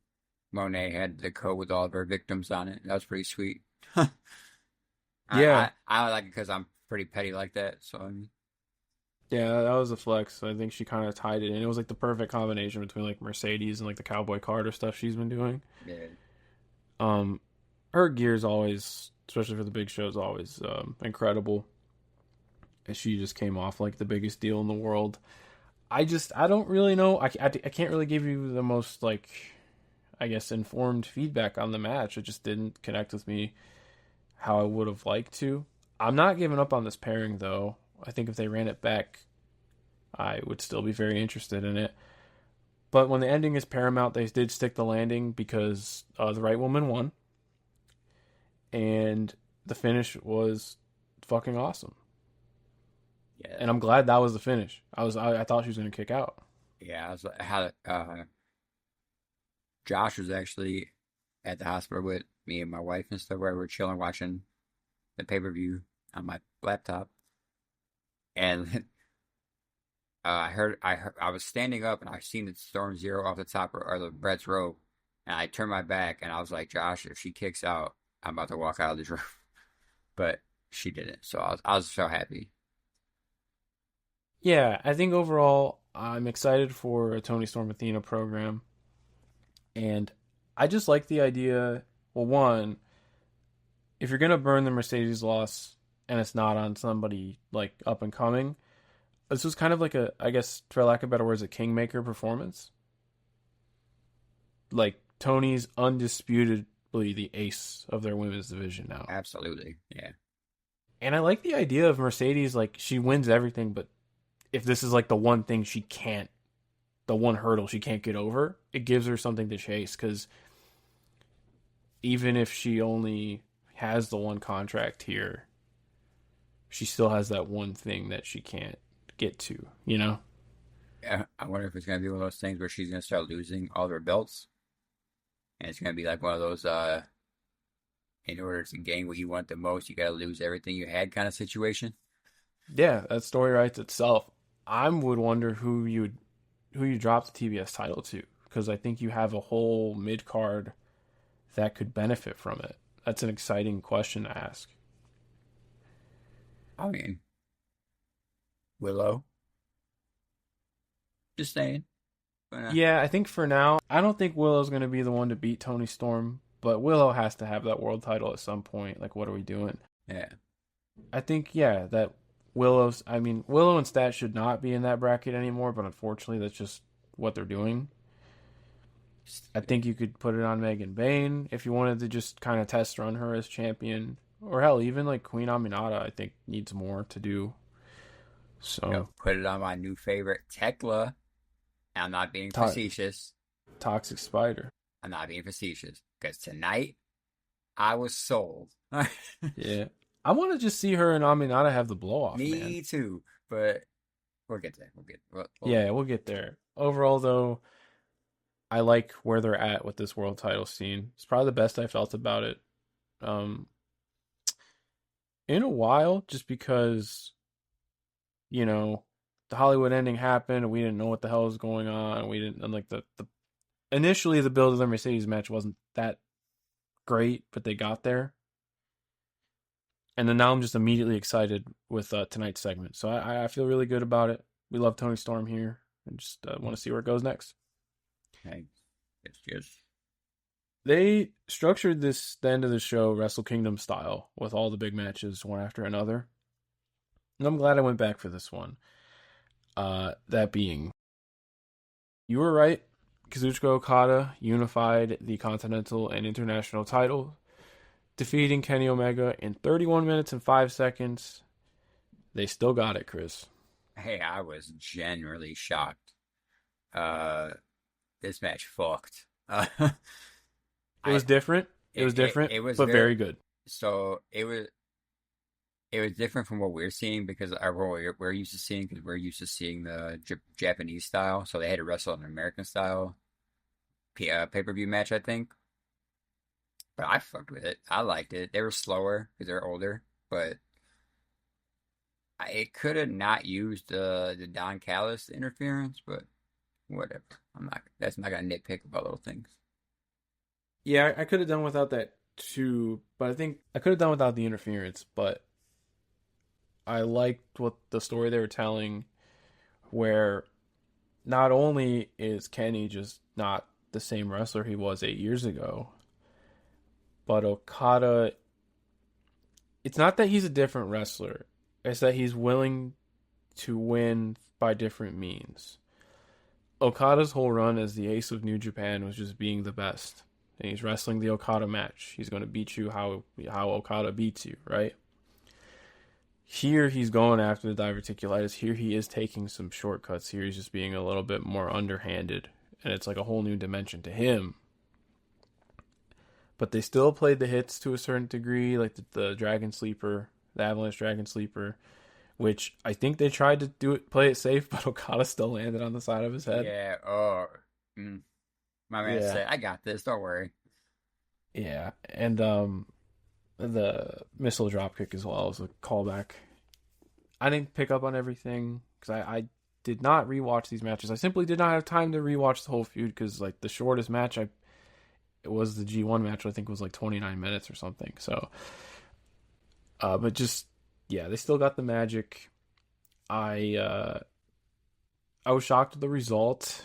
Monet had the coat with all of her victims on it. That was pretty sweet. Yeah, I like it because I'm pretty petty like that. So I mean, yeah, that was a flex. I think she kind of tied it in. It was like the perfect combination between like Mercedes and like the Cowboy Carter stuff she's been doing. yeah, Um, her gear's always, especially for the big shows, always incredible. And she just came off like the biggest deal in the world. I don't really know. I can't really give you the most like, I guess, informed feedback on the match. It just didn't connect with me how I would have liked to. I'm not giving up on this pairing though. I think if they ran it back, I would still be very interested in it. But when the ending is paramount, they did stick the landing because the right woman won. And the finish was fucking awesome. Yeah, And I'm glad that was the finish. I thought she was gonna kick out. yeah. I was had Josh was actually at the hospital with me and my wife and stuff, where we were chilling watching the pay-per-view on my laptop, and I was standing up and I seen the Storm Zero off the top or the Brett's rope, and I turned my back and I was like, Josh, if she kicks out, I'm about to walk out of this room. But she didn't, so I was so happy. Yeah, I think overall I'm excited for a Tony Storm Athena program, and I just like the idea. Well, one, if you're gonna burn the Mercedes loss and it's not on somebody like up and coming, this was kind of like a, I guess for lack of better words, a kingmaker performance. Like Tony's undisputably the ace of their women's division now. Absolutely, yeah. And I like the idea of Mercedes, like she wins everything, but if this is like the one thing she can't, the one hurdle she can't get over, it gives her something to chase. Because even if she only has the one contract here, she still has that one thing that she can't get to, you know? Yeah, I wonder if it's gonna be one of those things where she's gonna start losing all of her belts, and it's gonna be like one of those in order to gain what you want the most, you gotta lose everything you had kind of situation. Yeah, that story writes itself. I would wonder who you drop the TBS title to, because I think you have a whole mid card that could benefit from it. That's an exciting question to ask. I mean, Willow, just saying. But, Yeah, I think for now, I don't think Willow's going to be the one to beat Tony Storm, but Willow has to have that world title at some point. Like, what are we doing? yeah, I think, yeah, that I mean, Willow and Stat should not be in that bracket anymore, but unfortunately, that's just what they're doing. I think you could put it on Megan Bain if you wanted to just kind of test run her as champion. Or hell, even like Queen Aminata, I think needs more to do. So, put it on my new favorite, Tekla. I'm not being to- facetious. Toxic Spider. I'm not being facetious because tonight I was sold. Yeah. I want to just see her and Aminata have the blow off, man. Me too, but we'll get there. Yeah, we'll get there. Overall, though, I like where they're at with this world title scene. It's probably the best I felt about it um, in a while, just because, you know, the Hollywood ending happened and we didn't know what the hell was going on. We didn't, and like the initially the build of the Mercedes match wasn't that great, but they got there. And then now I'm just immediately excited with tonight's segment. So I feel really good about it. We love Tony Storm here and just want to see where it goes next. Okay. Yes. They structured the end of the show Wrestle Kingdom style with all the big matches one after another. And I'm glad I went back for this one. That being, you were right. Kazuchika Okada unified the Continental and International title, defeating Kenny Omega in 31 minutes and 5 seconds. They still got it, Chris. Hey, I was genuinely shocked. This match fucked. It was different. It was different, it was but very good. So it was different from what we're seeing because we're used to seeing because we're used to seeing the Japanese style. So they had to wrestle an American style pay-per-view match, I think. But I fucked with it. I liked it. They were slower because they're older, but it could have not used the Don Callis interference, but whatever. I'm not. That's not gonna nitpick about little things. Yeah, I could have done without that too, but I think I could have done without the interference, but I liked what the story they were telling, where not only is Kenny just not the same wrestler he was 8 years ago, but Okada, it's not that he's a different wrestler, it's that he's willing to win by different means. Okada's whole run as the ace of New Japan was just being the best. And he's wrestling the Okada match. He's going to beat you how Okada beats you, right? Here he's going after the diverticulitis. Here he is taking some shortcuts. Here he's just being a little bit more underhanded. And it's like a whole new dimension to him. but they still played the hits to a certain degree, like the Dragon Sleeper, the Avalanche Dragon Sleeper, which I think they tried to play it safe, but Okada still landed on the side of his head. Yeah. Oh, mm. My man Yeah, said, "I got this. Don't worry." yeah, and the missile dropkick as well as a callback. I didn't pick up on everything because I did not rewatch these matches. I simply did not have time to rewatch the whole feud because like the shortest match it was the G1 match. I think was like 29 minutes or something. So, but just yeah, they still got the magic. I uh, I was shocked at the result,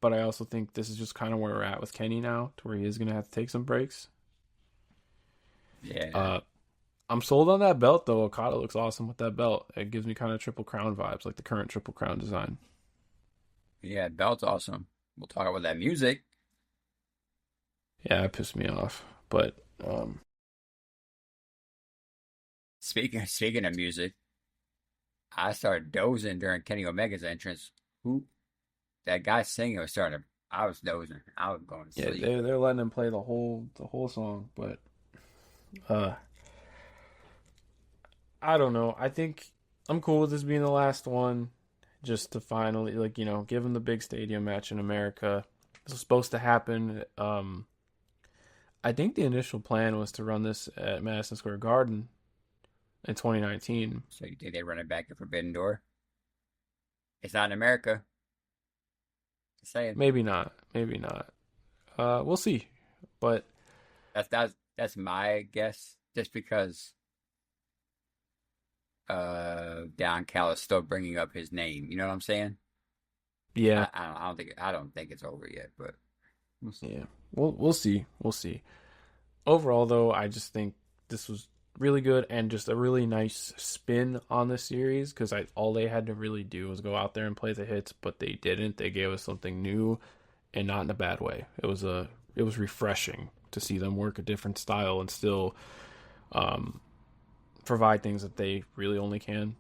but I also think this is just kind of where we're at with Kenny now, to where he is gonna have to take some breaks. Yeah. Uh, I'm sold on that belt though. Okada looks awesome with that belt. It gives me kind of Triple Crown vibes, like the current Triple Crown design. Yeah. Belt's awesome. We'll talk about that music. Yeah, it pissed me off. But Speaking of music, I started dozing during Kenny Omega's entrance. Who that guy singing was starting to, I was dozing. I was going to yeah, sleep. they're letting him play the whole song. But uh, I don't know. I think I'm cool with this being the last one, just to finally give him the big stadium match in America. This was supposed to happen. I think the initial plan was to run this at Madison Square Garden in 2019. So you think they run it back to Forbidden Door? It's not in America. Just saying. Maybe not. Maybe not. We'll see. But That's my guess. Just because Don Cal is still bringing up his name. You know what I'm saying? yeah, I don't think it's over yet, but we'll see. yeah. We'll see. We'll see. Overall, though, I just think this was really good and just a really nice spin on the series because all they had to really do was go out there and play the hits, but they didn't. They gave us something new and not in a bad way. It was refreshing to see them work a different style and still um, provide things that they really only can.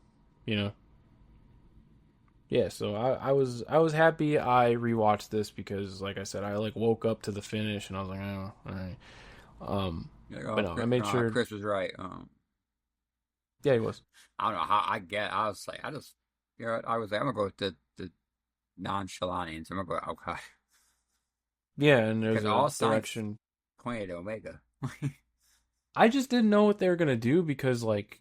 You know. Yeah, so I was happy I rewatched this because like I said, I like woke up to the finish and I was like, oh, all right. Like, But oh, no, I made sure. Chris was right. Yeah, he was. I don't know how I get. I was like, I was like, I'm gonna go with the nonchalanians. I'm gonna go, okay, Yeah, and there's because a all signs direction. pointed to Omega. I just didn't know what they were gonna do because like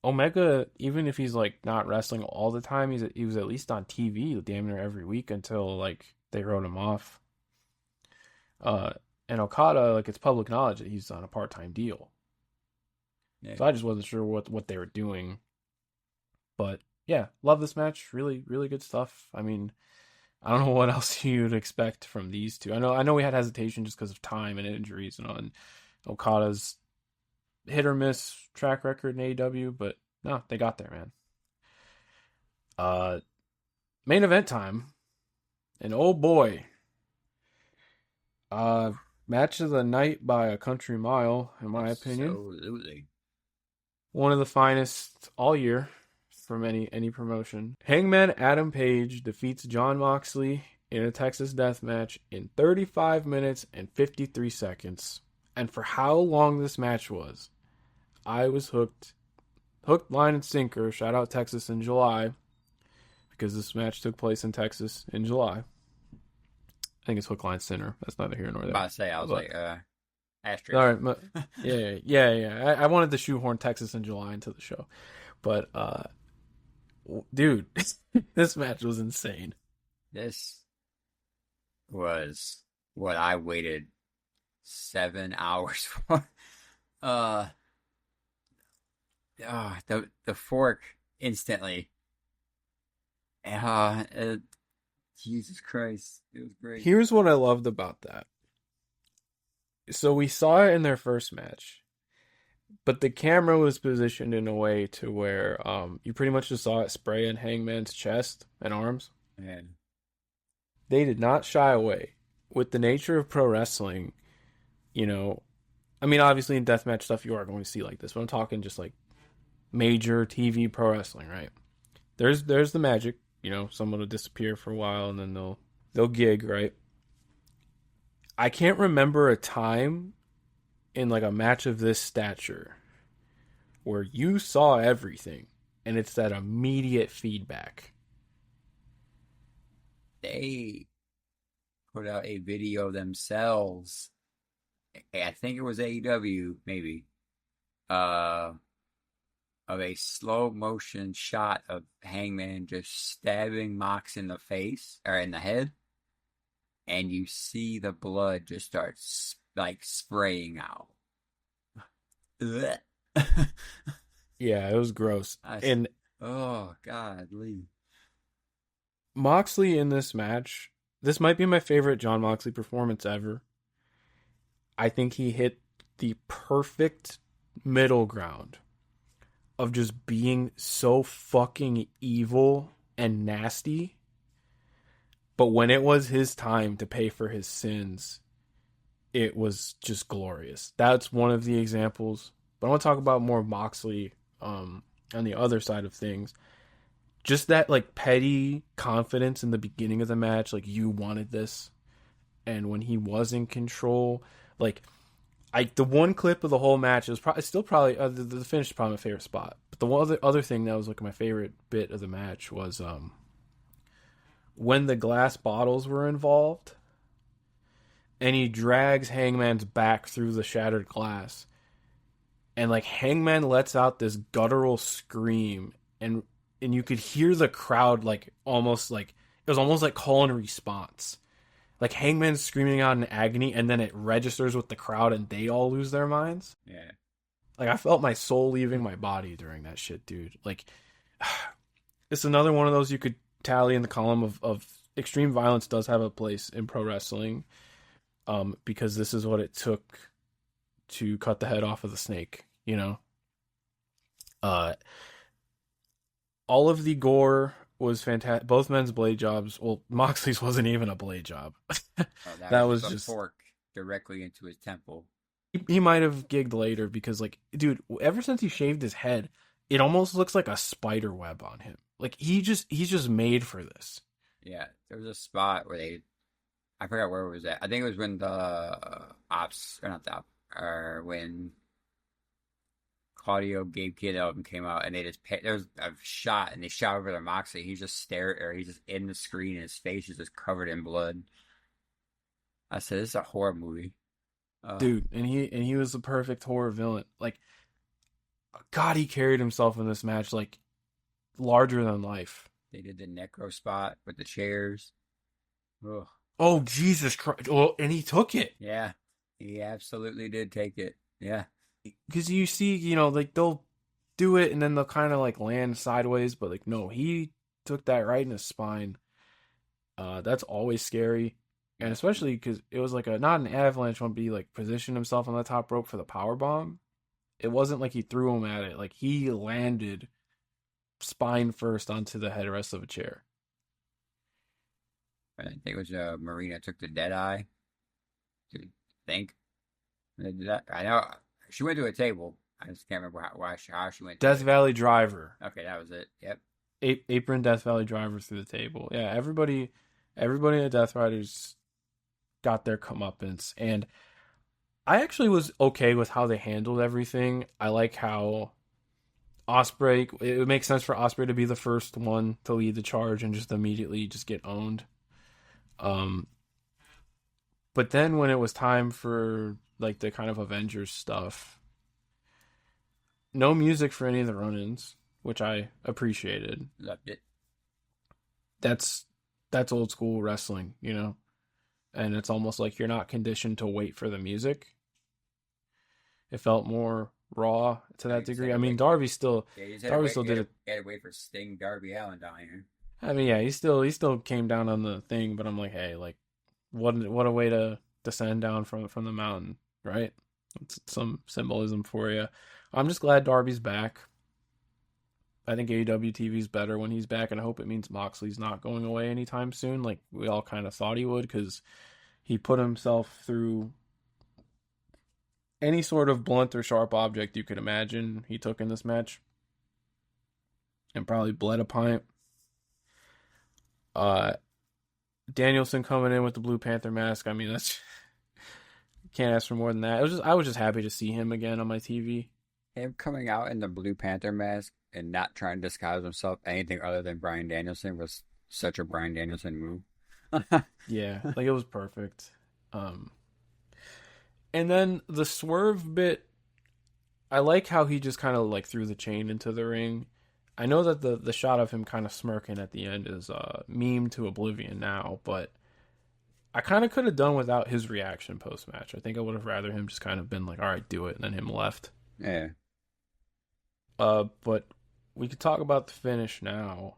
Omega, even if he's like not wrestling all the time, he was at least on TV damn near every week until like they wrote him off. Uh, and Okada, like it's public knowledge that he's on a part time deal. Yeah, So I just wasn't sure what they were doing. But yeah, love this match. Really, really good stuff. I mean, I don't know what else you'd expect from these two. I know we had hesitation just because of time and injuries and Okada's hit or miss track record in AEW, but no, they got there, man. Uh, Main event time, and oh boy, uh, match of the night by a country mile, in my opinion. absolutely. One of the finest all year from any promotion. Hangman Adam Page defeats Jon Moxley in a Texas death match in 35 minutes and 53 seconds. And for how long this match was, I was hooked. Hooked, line, and sinker. Shout out Texas in July. Because this match took place in Texas in July. I think it's hook, line, sinner. That's neither here nor I'm there. about to say, I was But, like, asterisk. all right. Yeah. I wanted to shoehorn Texas in July into the show. But, dude, this match was insane. This was what I waited 7 hours for. Uh, the fork instantly. Uh, Jesus Christ, it was great. Here's what I loved about that. So we saw it in their first match, but the camera was positioned in a way to where you pretty much just saw it spray in Hangman's chest and arms. Man, They did not shy away. With the nature of pro wrestling, you know, I mean, obviously in deathmatch stuff you are going to see like this, but I'm talking just like major TV pro wrestling, right? There's the magic, someone will disappear for a while and then they'll gig, right? I can't remember a time in like a match of this stature where you saw everything and it's that immediate feedback. They put out a video themselves. I think it was AEW, maybe, uh, of a slow motion shot of Hangman just stabbing Mox in the face or in the head, and you see the blood just start like spraying out. Yeah, it was gross. I, And oh God, Lee. Moxley in this match, this might be my favorite John Moxley performance ever. I think he hit the perfect middle ground of just being so fucking evil and nasty. But when it was his time to pay for his sins, it was just glorious. That's one of the examples. But I want to talk about more Moxley on the other side of things. Just that like petty confidence in the beginning of the match, like you wanted this, and when he was in control, like the one clip of the whole match is probably still probably the finish is probably my favorite spot. But the one other thing that was like my favorite bit of the match was when the glass bottles were involved, and he drags Hangman's back through the shattered glass, and like Hangman lets out this guttural scream, and you could hear the crowd like almost like it was almost like call and response. Like Hangman's screaming out in agony, and then it registers with the crowd, and they all lose their minds. Yeah. Like I felt my soul leaving my body during that shit, dude. Like it's another one of those you could tally in the column of extreme violence does have a place in pro wrestling, because this is what it took to cut the head off of the snake. You know, uh, all of the gore was fantastic. Both men's blade jobs. Well, Moxley's wasn't even a blade job. Oh, that That was was just a just fork directly into his temple. he might have gigged later because like dude, ever since he shaved his head, it almost looks like a spider web on him. Like he's just made for this. Yeah, there was a spot where I forgot where it was at. I think it was when the ops, or not the op, or when Claudio Gabe Kid album came out, and there was a shot, and they shot over their Moxley. He just stared, or he's just in the screen, and his face is just covered in blood. I said, "This is a horror movie." Dude, and he was the perfect horror villain. Like God, he carried himself in this match like larger than life. They did the necro spot with the chairs. Ugh. Oh Jesus Christ! Oh, and he took it Yeah, he absolutely did take it. Yeah, because you see, you know, like they'll do it and then they'll kind of like land sideways, but like no, he took that right in his spine. That's always scary, and yeah. especially because it was like a not an avalanche one, but he like positioned himself on the top rope for the power bomb. It wasn't like he threw him at it; like he landed spine first onto the headrest of a chair. I think it was Marina took the dead eye. I think they did that. I know she went to a table. I just can't remember how she went to Death it. Valley Driver, Okay, that was it. Yep. apron Death Valley Driver through the table. Yeah, everybody in the Death Riders got their comeuppance, and I actually was okay with how they handled everything. I like how Osprey. It makes sense for Osprey to be the first one to lead the charge and just immediately just get owned. Um, but then when it was time for like the kind of Avengers stuff, no music for any of the run-ins, which I appreciated. Loved it. That's that's old school wrestling, you know, and it's almost like you're not conditioned to wait for the music. It felt more raw to Yeah, that you just had degree. I to mean, wait. Yeah, you just had to Darby wait. still did it. You had to wait for Sting, Darby Allin down here. I mean, yeah, he still came down on the thing, but I'm like, hey, like, what a way to descend down from the mountain, right? It's some symbolism for you. I'm just glad Darby's back. I think AEW TV is better when he's back, and I hope it means Moxley's not going away anytime soon, like we all kind of thought he would, because he put himself through any sort of blunt or sharp object you could imagine. He took in this match, and probably bled a pint. Uh, Danielson coming in with the Blue Panther mask. I mean, that's Can't ask for more than that. I was just happy to see him again on my TV. Him coming out in the Blue Panther mask and not trying to disguise himself anything other than Bryan Danielson was such a Bryan Danielson move. Yeah, like it was perfect. Um, and then the swerve bit, I like how he just kind of like threw the chain into the ring. I know that the shot of him kind of smirking at the end is meme to oblivion now, but I kind of could have done without his reaction post match. I think I would have rather him just kind of been like, "All right, do it," and then him left. Yeah, But we could talk about the finish now.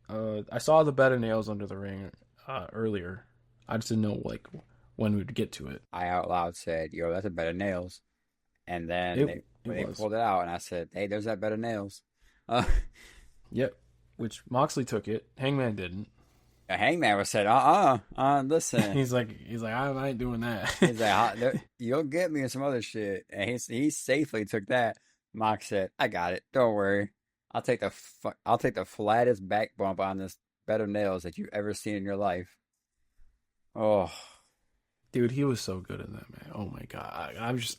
I saw the bed of nails under the ring earlier. I just didn't know like when we'd get to it. I out loud said, "Yo, that's a bed of nails." And then It it when they was. pulled it out, and I said, "Hey, there's that bed of nails." Uh, Yep. Which Moxley took it. Hangman didn't. the Hangman was said, listen." he's like I ain't doing that. He's like, "You'll get me in some other shit," and he safely took that. Mox said, "I got it. Don't worry. I'll take the flattest back bump on this bed of nails that you've ever seen in your life." Oh, Dude, he was so good in that, man. Oh my god,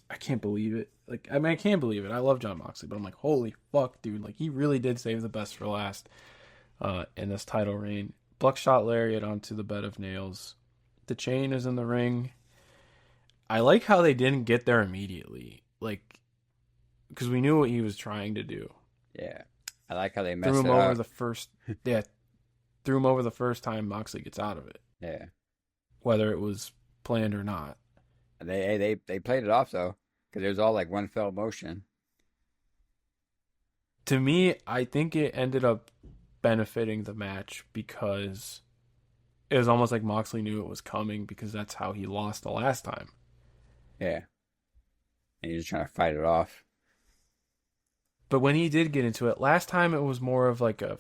I can't believe it. Like, I mean, I can't believe it. I love John Moxley, but I'm like, holy fuck, dude! Like, he really did save the best for last in this title reign. Buckshot lariat onto the bed of nails. The chain is in the ring. I like how they didn't get there immediately, like, because we knew what he was trying to do. yeah. I like how they Threw messed him it over up. the first, yeah, threw him over the first time Moxley gets out of it, Yeah. whether it was planned or not. And they played it off though, because it was all like one fell motion. To me, I think it ended up benefiting the match because it was almost like Moxley knew it was coming because that's how he lost the last time. Yeah. And you're just trying to fight it off. But when he did get into it, last time it was more of like a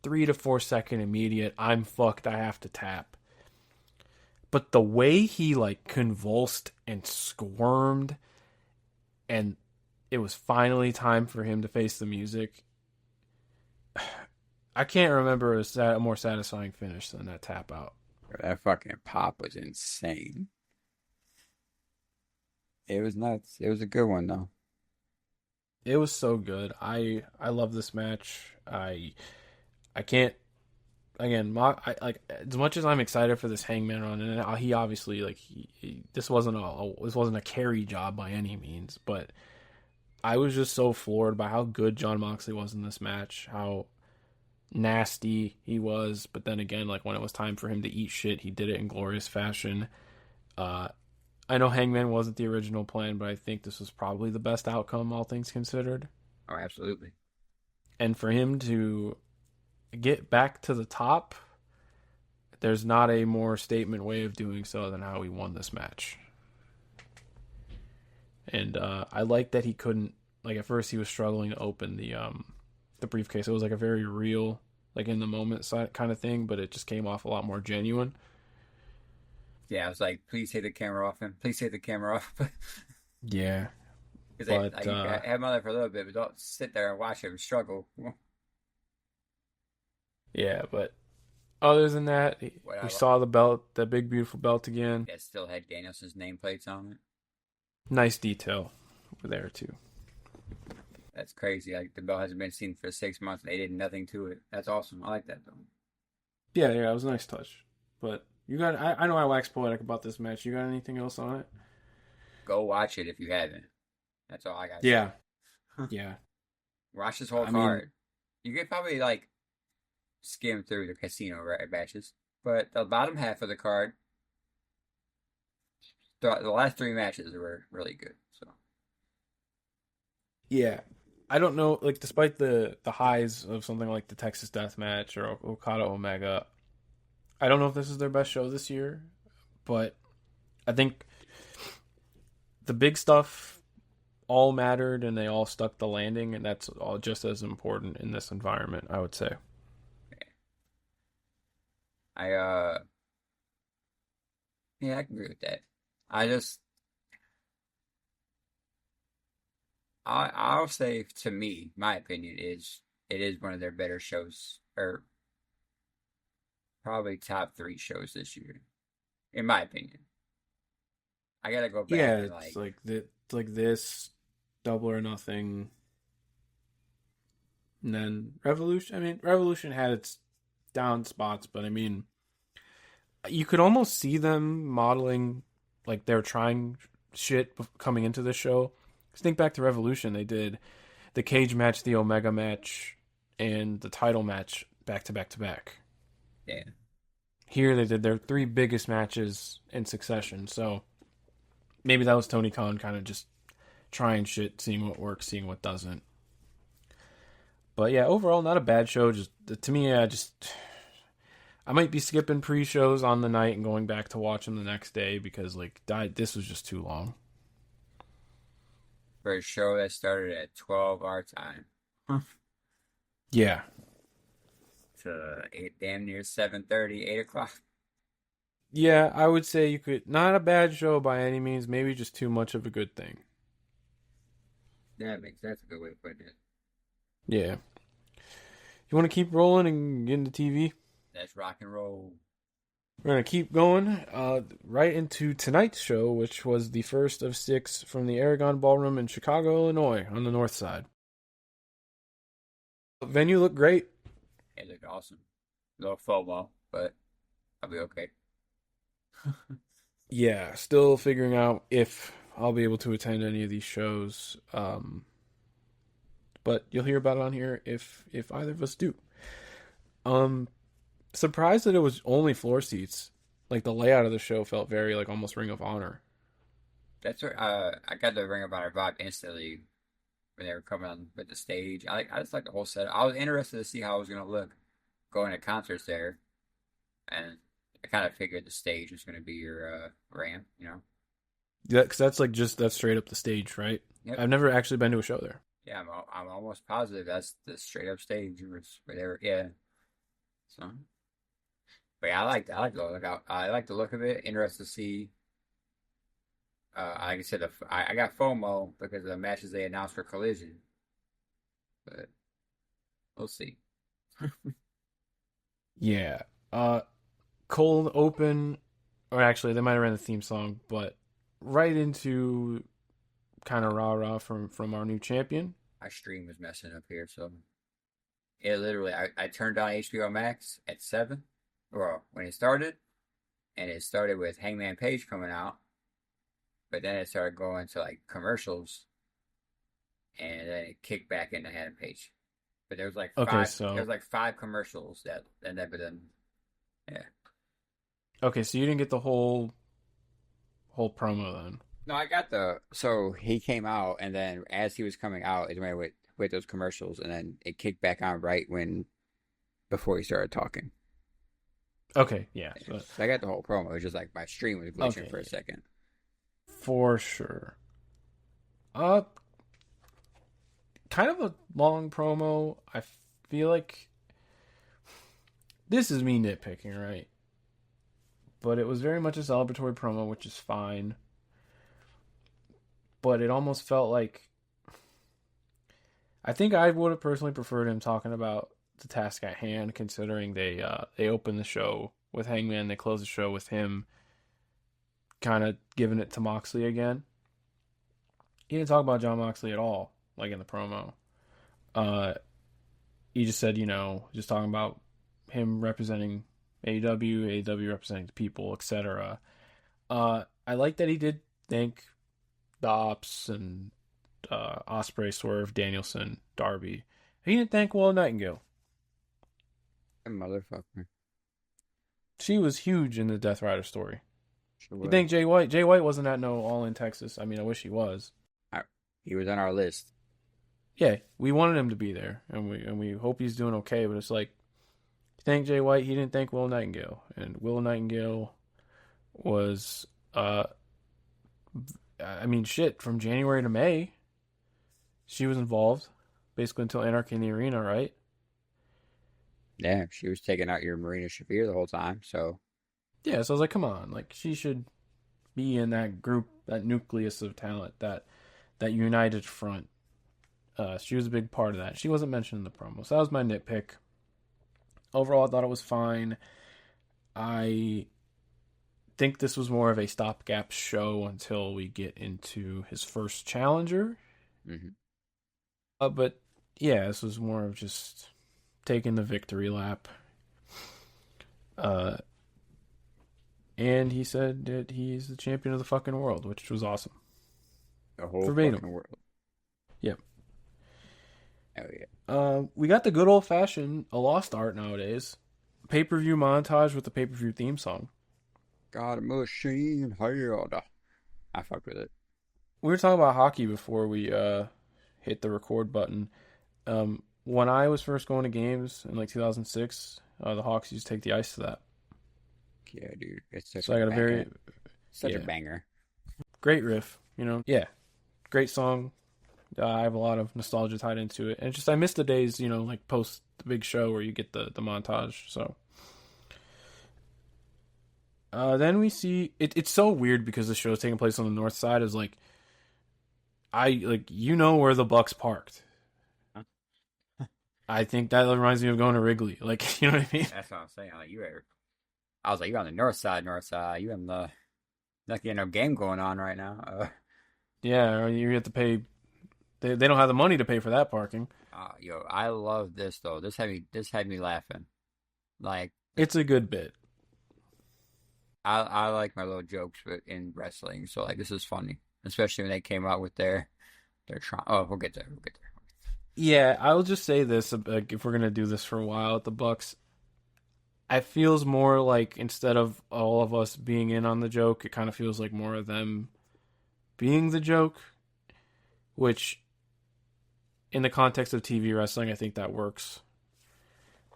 3 to 4 second immediate, I'm fucked, I have to tap. But the way he like convulsed and squirmed and it was finally time for him to face the music. I can't remember a more satisfying finish than that tap out. That fucking pop was insane. It was nuts. It was a good one though. It was so good. I love this match. I can't again. Like as much as I'm excited for this Hangman run, and he obviously like this wasn't a carry job by any means, but I was just so floored by how good John Moxley was in this match. How nasty he was, but then again, like when it was time for him to eat shit, he did it in glorious fashion. Uh, I know Hangman wasn't the original plan, but I think this was probably the best outcome, all things considered. Oh, absolutely. And for him to get back to the top, there's not a more statement way of doing so than how he won this match. And I like that he couldn't, like, at first he was struggling to open the briefcase. It was like a very real, like in the moment kind of thing, but it just came off a lot more genuine. Yeah, I was like, please take the camera off him. Please take the camera off. Yeah, Because but you have him on there for a little bit, but don't sit there and watch him struggle. yeah, but other than that, What we I saw the belt, the big beautiful belt again. that still had Danielson's nameplates on it. Nice detail over there too. That's crazy. Like the belt hasn't been seen for 6 months. And they did nothing to it. That's awesome. I like that though. Yeah, yeah, it was a nice touch. But you got, I know I wax poetic about this match. You got anything else on it? Go watch it if you haven't. That's all I got to Yeah, say. yeah. Watch this whole I mean, card. You could probably like skim through the casino matches, but the bottom half of the card, the last three matches were really good. So yeah. I don't know, like despite the highs of something like the Texas Death Match or Okada Omega, I don't know if this is their best show this year, but I think the big stuff all mattered and they all stuck the landing, and that's all just as important in this environment, I would say. I yeah, I can agree with that. I just I'll say to me, my opinion is it is one of their better shows, or probably top three shows this year, in my opinion. I gotta go back Yeah, and it's like this, Double or Nothing, and then Revolution. I mean, Revolution had its down spots, but I mean, you could almost see them modeling like they're trying shit coming into the show. Just think back to Revolution. They did the cage match, the Omega match, and the title match back to back to back. yeah, Here they did their three biggest matches in succession. So maybe that was Tony Khan kind of just trying shit, seeing what works, seeing what doesn't. But yeah, overall, not a bad show. Just to me, I might be skipping pre-shows on the night and going back to watch them the next day because this was just too long. for a show that started at 12 our time Yeah, to damn near 7:30, 8 o'clock. yeah, I would say you could not a bad show by any means. Maybe just too much of a good thing. That's a good way of putting it. Yeah, you want to keep rolling and get into TV? That's rock and roll. We're gonna keep going right into tonight's show, which was the first of six from the Aragon Ballroom in Chicago, Illinois, on the north side. The venue looked great. It looked awesome. A little FOMO, but I'll be okay. Yeah, still figuring out if I'll be able to attend any of these shows. But you'll hear about it on here if either of us do. Um, Surprised that it was only floor seats. Like the layout of the show felt very like almost Ring of Honor. That's where I got the Ring of Honor vibe instantly when they were coming on with the stage. I just like the whole setup. I was interested to see how it was gonna look going to concerts there, and I kind of figured the stage was gonna be your ramp, you know. Yeah, because that's straight up the stage, right? Yep. I've never actually been to a show there. Yeah, I'm almost positive that's the straight up stage was whatever. Yeah. So, but yeah, I like the look. I like the look of it. Interested to see. Like I said, I got FOMO because of the matches they announced for Collision, but we'll see. Yeah. Cold open, or actually they might have ran the theme song, but right into kind of rah rah from our new champion. My stream was messing up here, so it literally I turned on HBO Max at 7, or when it started, and it started with Hangman Page coming out, but then it started going to like commercials, and then it kicked back into Hangman Page. But Okay, there so was like 5 commercials that and then but then yeah. okay, so you didn't get the whole promo then. No, I got the so he came out and then as he was coming out it went with those commercials and then it kicked back on right when before he started talking. Okay, yeah, Yeah. So I got the whole promo. It was just like my stream was glitching okay, for a yeah, second. for sure. Uh, Kind of a long promo. I feel like this is me nitpicking, right? But it was very much a celebratory promo, which is fine. But it almost felt like I think I would have personally preferred him talking about the task at hand, considering they opened the show with Hangman, they closed the show with him kind of giving it to Moxley again. He didn't talk about John Moxley at all, like in the promo. Uh, he just said, just talking about him representing AEW representing the people, etc. I like that he did thank the Ops and Osprey, Swerve, Danielson, Darby. He didn't thank Willow Nightingale. That motherfucker. She was huge in the Death Rider story. Sure You was. think Jay White? Jay White wasn't at no All in Texas. I mean, I wish he was. I, he was on our list. Yeah, we wanted him to be there, and we hope he's doing okay. But it's like, thank Jay White. He didn't thank Willow Nightingale, and Willow Nightingale was, I mean, shit. From January to May, she was involved, basically until Anarchy in the Arena, right? Yeah, she was taking out your Marina Shafir the whole time. So Yeah, so I was like, come on, like she should be in that group, that nucleus of talent, that united front. She was a big part of that. She wasn't mentioned in the promo, so that was my nitpick. Overall, I thought it was fine. I think this was more of a stopgap show until we get into his first challenger. Hmm. But yeah, this was more of just taking the victory lap. Uh, and he said that he's the champion of the fucking world, which was awesome. The whole Verbatim. fucking world. Yep. Oh yeah. We got the good old fashioned a lost art nowadays. Pay per view montage with the pay per view theme song. God machine held. I fucked with it. We were talking about hockey before we hit the record button. When I was first going to games in like 2006, the Hawks used to take the ice to that. Yeah, dude. It's such So a I got a banger. very Such a yeah banger. great riff. Yeah, great song. I have a lot of nostalgia tied into it, and just I miss the days like post the big show where you get the montage. So then we see it's so weird because the show is taking place on the north side. Is like where the Bucks parked. Huh? I think that reminds me of going to Wrigley. Like, you know what I mean? That's what I'm saying. Like you were, I was like, you're on the north side, north side. You in the lucky no game going on right now. Yeah, or you have to pay. They don't have the money to pay for that parking. Yo, I love this though. This had me laughing. Like It's a good bit. I like my little jokes in wrestling, so like this is funny, especially when they came out with their trying. Oh, we'll get there. We'll get there. Yeah, I will just say this: like, if we're gonna do this for a while at the Bucks, it feels more like instead of all of us being in on the joke, it kind of feels like more of them being the joke. Which, in the context of TV wrestling, I think that works.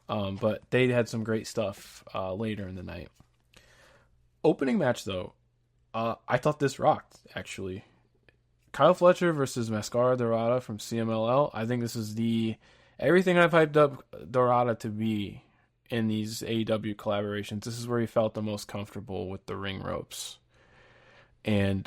But they had some great stuff later in the night. Opening match though, I thought this rocked actually. Kyle Fletcher versus Mascara Dorada from CMLL. I think this is the everything I've hyped up Dorada to be in these AEW collaborations. This is where he felt the most comfortable with the ring ropes. And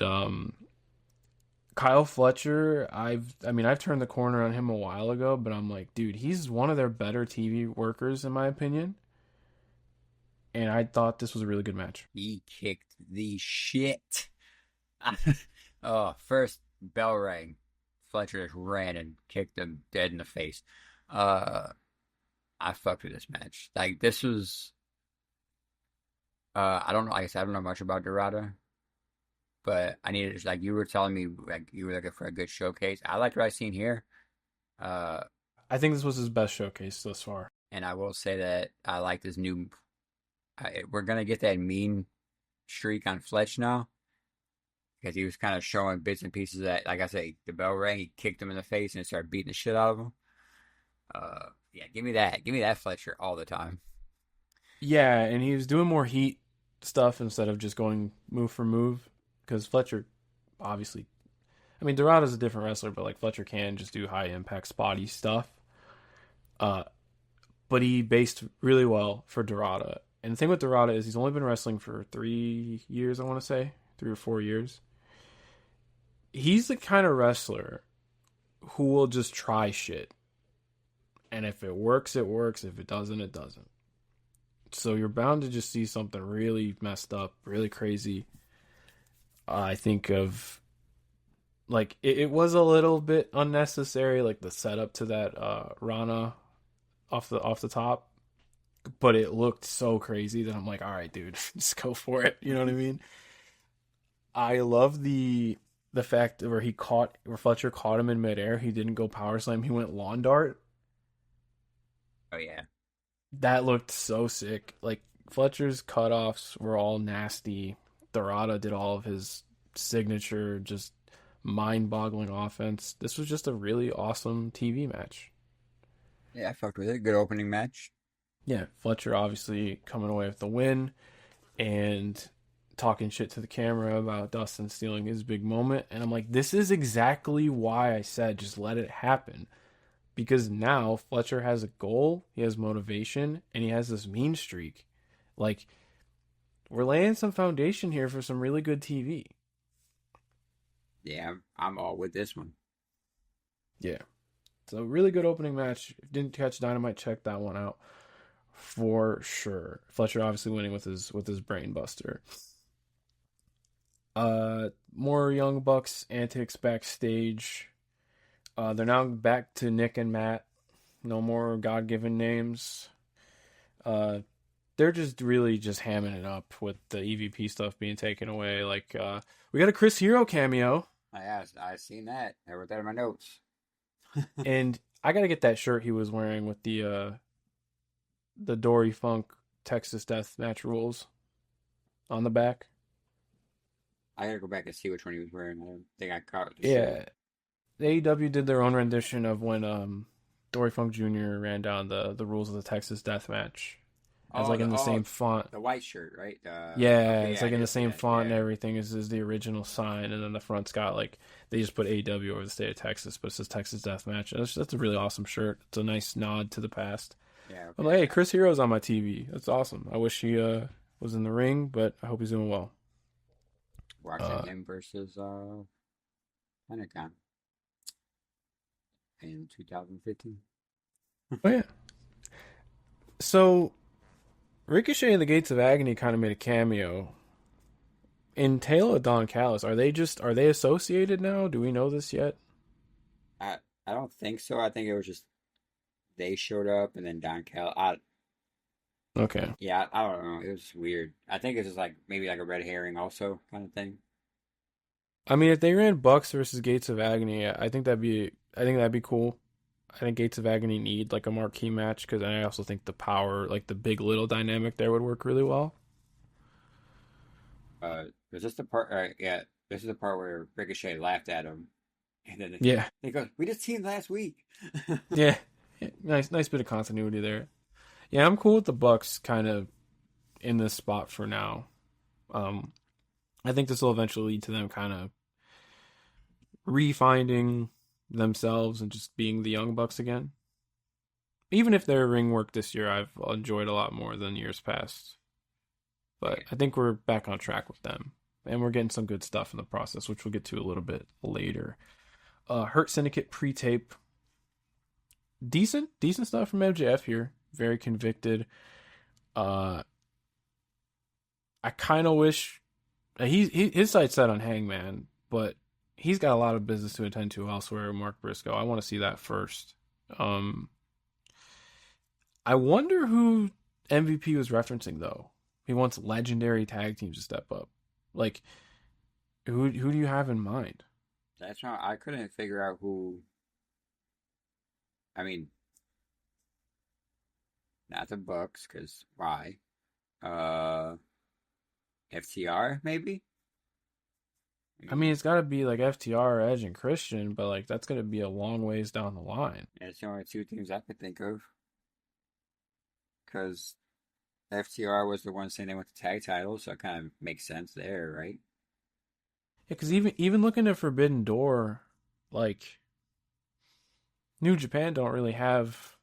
Kyle Fletcher, I've turned the corner on him a while ago, but I'm like, dude, he's one of their better TV workers in my opinion. And I thought this was a really good match. He kicked the shit. Oh, first bell rang. Fletcher just ran and kicked him dead in the face. I fucked with this match. Like this was. I don't know. Like I said, I don't know much about Dorada, but I needed like you were telling me like you were looking for a good showcase. I liked what I seen here. Uh, I think this was his best showcase thus far. and I will say that I like this new. We're gonna get that mean streak on Fletch now because he was kind of showing bits and pieces that, like I say, the bell rang, he kicked him in the face and started beating the shit out of him. Yeah, give me that Fletcher all the time. Yeah, and he was doing more heat stuff instead of just going move for move. Because Fletcher, obviously, Dorada's a different wrestler, but like Fletcher can just do high impact, spotty stuff. Uh, but he based really well for Dorada. And the thing with Dorada is he's only been wrestling for 3 years, I want to say, 3 or 4 years. He's the kind of wrestler who will just try shit. And if it works, it works. If it doesn't, it doesn't. So you're bound to just see something really messed up, really crazy. I think of like it was a little bit unnecessary, like the setup to that Rana off the top, but it looked so crazy that I'm like, all right, dude, just go for it. You know what I mean? I love the fact where Fletcher caught him in midair. He didn't go power slam. He went lawn dart. Oh yeah, That looked so sick. Like Fletcher's cutoffs were all nasty. Dorada did all of his signature, just mind-boggling offense. This was just a really awesome TV match. yeah, I fucked with it. Good opening match. Yeah, Fletcher obviously coming away with the win and talking shit to the camera about Dustin stealing his big moment. And I'm like, this is exactly why I said just let it happen. Because now Fletcher has a goal, he has motivation, and he has this mean streak. Like, we're laying some foundation here for some really good TV. Yeah, I'm all with this one. Yeah. So really good opening match. If you didn't catch Dynamite, check that one out for sure. Fletcher obviously winning with his brain buster. More Young Bucks antics backstage. They're now back to Nick and Matt. No more God given names. Uh, they're just really just hamming it up with the EVP stuff being taken away. Like, we got a Chris Hero cameo, I seen that. I wrote that in my notes. and I gotta get that shirt he was wearing with the Dory Funk Texas Death Match rules on the back. I gotta go back and see which one he was wearing. I don't think I caught the shirt. Yeah, the AEW did their own rendition of when Dory Funk Jr. ran down the rules of the Texas Death Match. It's Oh, like in the same font. the white shirt, right? Yeah, Okay, it's yeah, I like in the did see same that. font and Yeah, everything as the original sign, and then the front's got like they just put AEW over the state of Texas, but it says Texas Death Match. That's a really awesome shirt. It's a nice nod to the past. yeah. I'm Okay, like, hey, Chris Hero's on my TV. That's awesome. I wish he was in the ring, but I hope he's doing well. watching Uh, him versus Pentagon in 2015. oh yeah. So Ricochet and the Gates of Agony kind of made a cameo in Tale of Don Callis. Are they associated now? Do we know this yet? I don't think so. I think it was just they showed up and then Don Cal. Okay. Yeah, I don't know. It was just weird. I think it's just like maybe like a red herring also kind of thing. I mean, if they ran Bucks versus Gates of Agony, I think that'd be cool. I think Gates of Agony need like a marquee match because I also think the power, like the big little dynamic there would work really well. Was this the part? Yeah, this is the part where Ricochet laughed at him, and then Yeah, they go, "We just teamed last week." yeah, nice bit of continuity there. Yeah, I'm cool with the Bucks kind of in this spot for now. Um, I think this will eventually lead to them kind of refinding themselves and just being the Young Bucks again. Even if their ring work this year I've enjoyed a lot more than years past. But Yeah, I think we're back on track with them. And we're getting some good stuff in the process, which we'll get to a little bit later. Hurt Syndicate pre-tape. Decent stuff from MJF here. Very convicted. Uh I kind of wish his sight's set on Hangman, but he's got a lot of business to attend to elsewhere. Mark Briscoe. I want to see that first. Um, I wonder who MVP was referencing though. He wants legendary tag teams to step up. Like who do you have in mind? that's not. I couldn't figure out who. I mean, not the Bucks, because why? Uh, FTR maybe. I I mean, mean, it's got to be like FTR, Edge, and Christian, but like that's gonna be a long ways down the line. that's the only two teams I could think of. Because FTR was the one saying they want the tag title, so it kind of makes sense there, right? Yeah, because even looking at Forbidden Door, like New Japan don't really have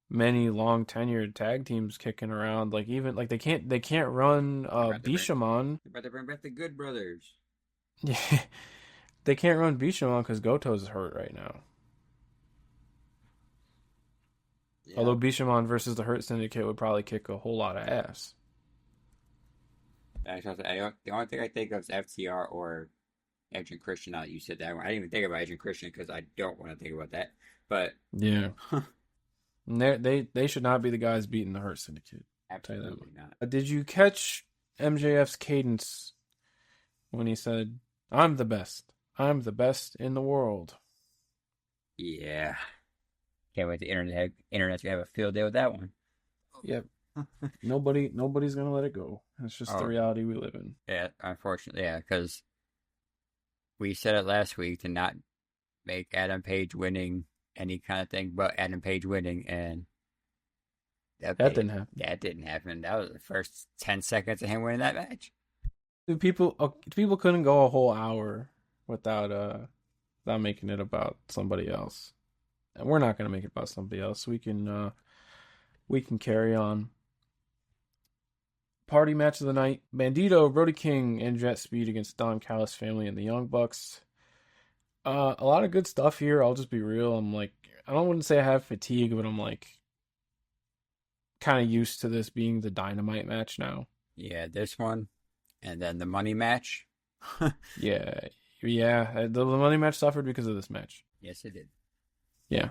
many long tenured tag teams kicking around. Like even like they can't run They're about to bring, Bishamon. they're about to bring back the Good Brothers. Yeah, they can't run Bishamon because Goto's hurt right now. Yeah. Although Bishamon versus the Hurt Syndicate would probably kick a whole lot of ass. Actually, the only thing I think of is FTR or Edge and Christian. Now that you said that, I didn't even think about Edge and Christian because I don't want to think about that. But Yeah, and they should not be the guys beating the Hurt Syndicate. I'll tell you that much. absolutely not. Did you catch MJF's cadence when he said, "I'm the best. I'm the best in the world"? Yeah, can't wait. The internet's gonna have a field day with that one. Yep. Nobody's gonna let it go. That's just the Oh, reality we live in. yeah. Unfortunately, yeah, because we said it last week to not make Adam Page winning any kind of thing, but Adam Page winning, and That didn't happen. that didn't happen. That was the first 10 seconds of him winning that match. Dude, people couldn't go a whole hour without without making it about somebody else, and we're not gonna make it about somebody else. We can carry on. Party match of the night: Bandito, Brody King, and Jet Speed against Don Callis family and the Young Bucks. A lot of good stuff here. I'll just be real. I'm like, I don't want to say I have fatigue, but I'm like kind of used to this being the Dynamite match now. Yeah, this one, And then the money match. Yeah, yeah. The money match suffered because of this match. Yes, it did. Yeah.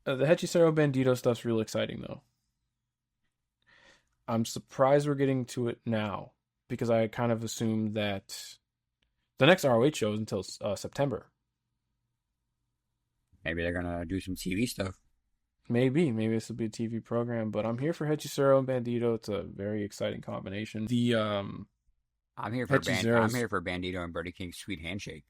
The Hechicero Bandito stuff's real exciting though. I'm surprised we're getting to it now because I kind of assumed that the next ROH show is until September. Maybe they're gonna do some TV stuff. Maybe this will be a TV program, but I'm here for Hechicero and Bandito. It's a very exciting combination. The I'm Hechicero's here for Bandito and Brody King's sweet handshake.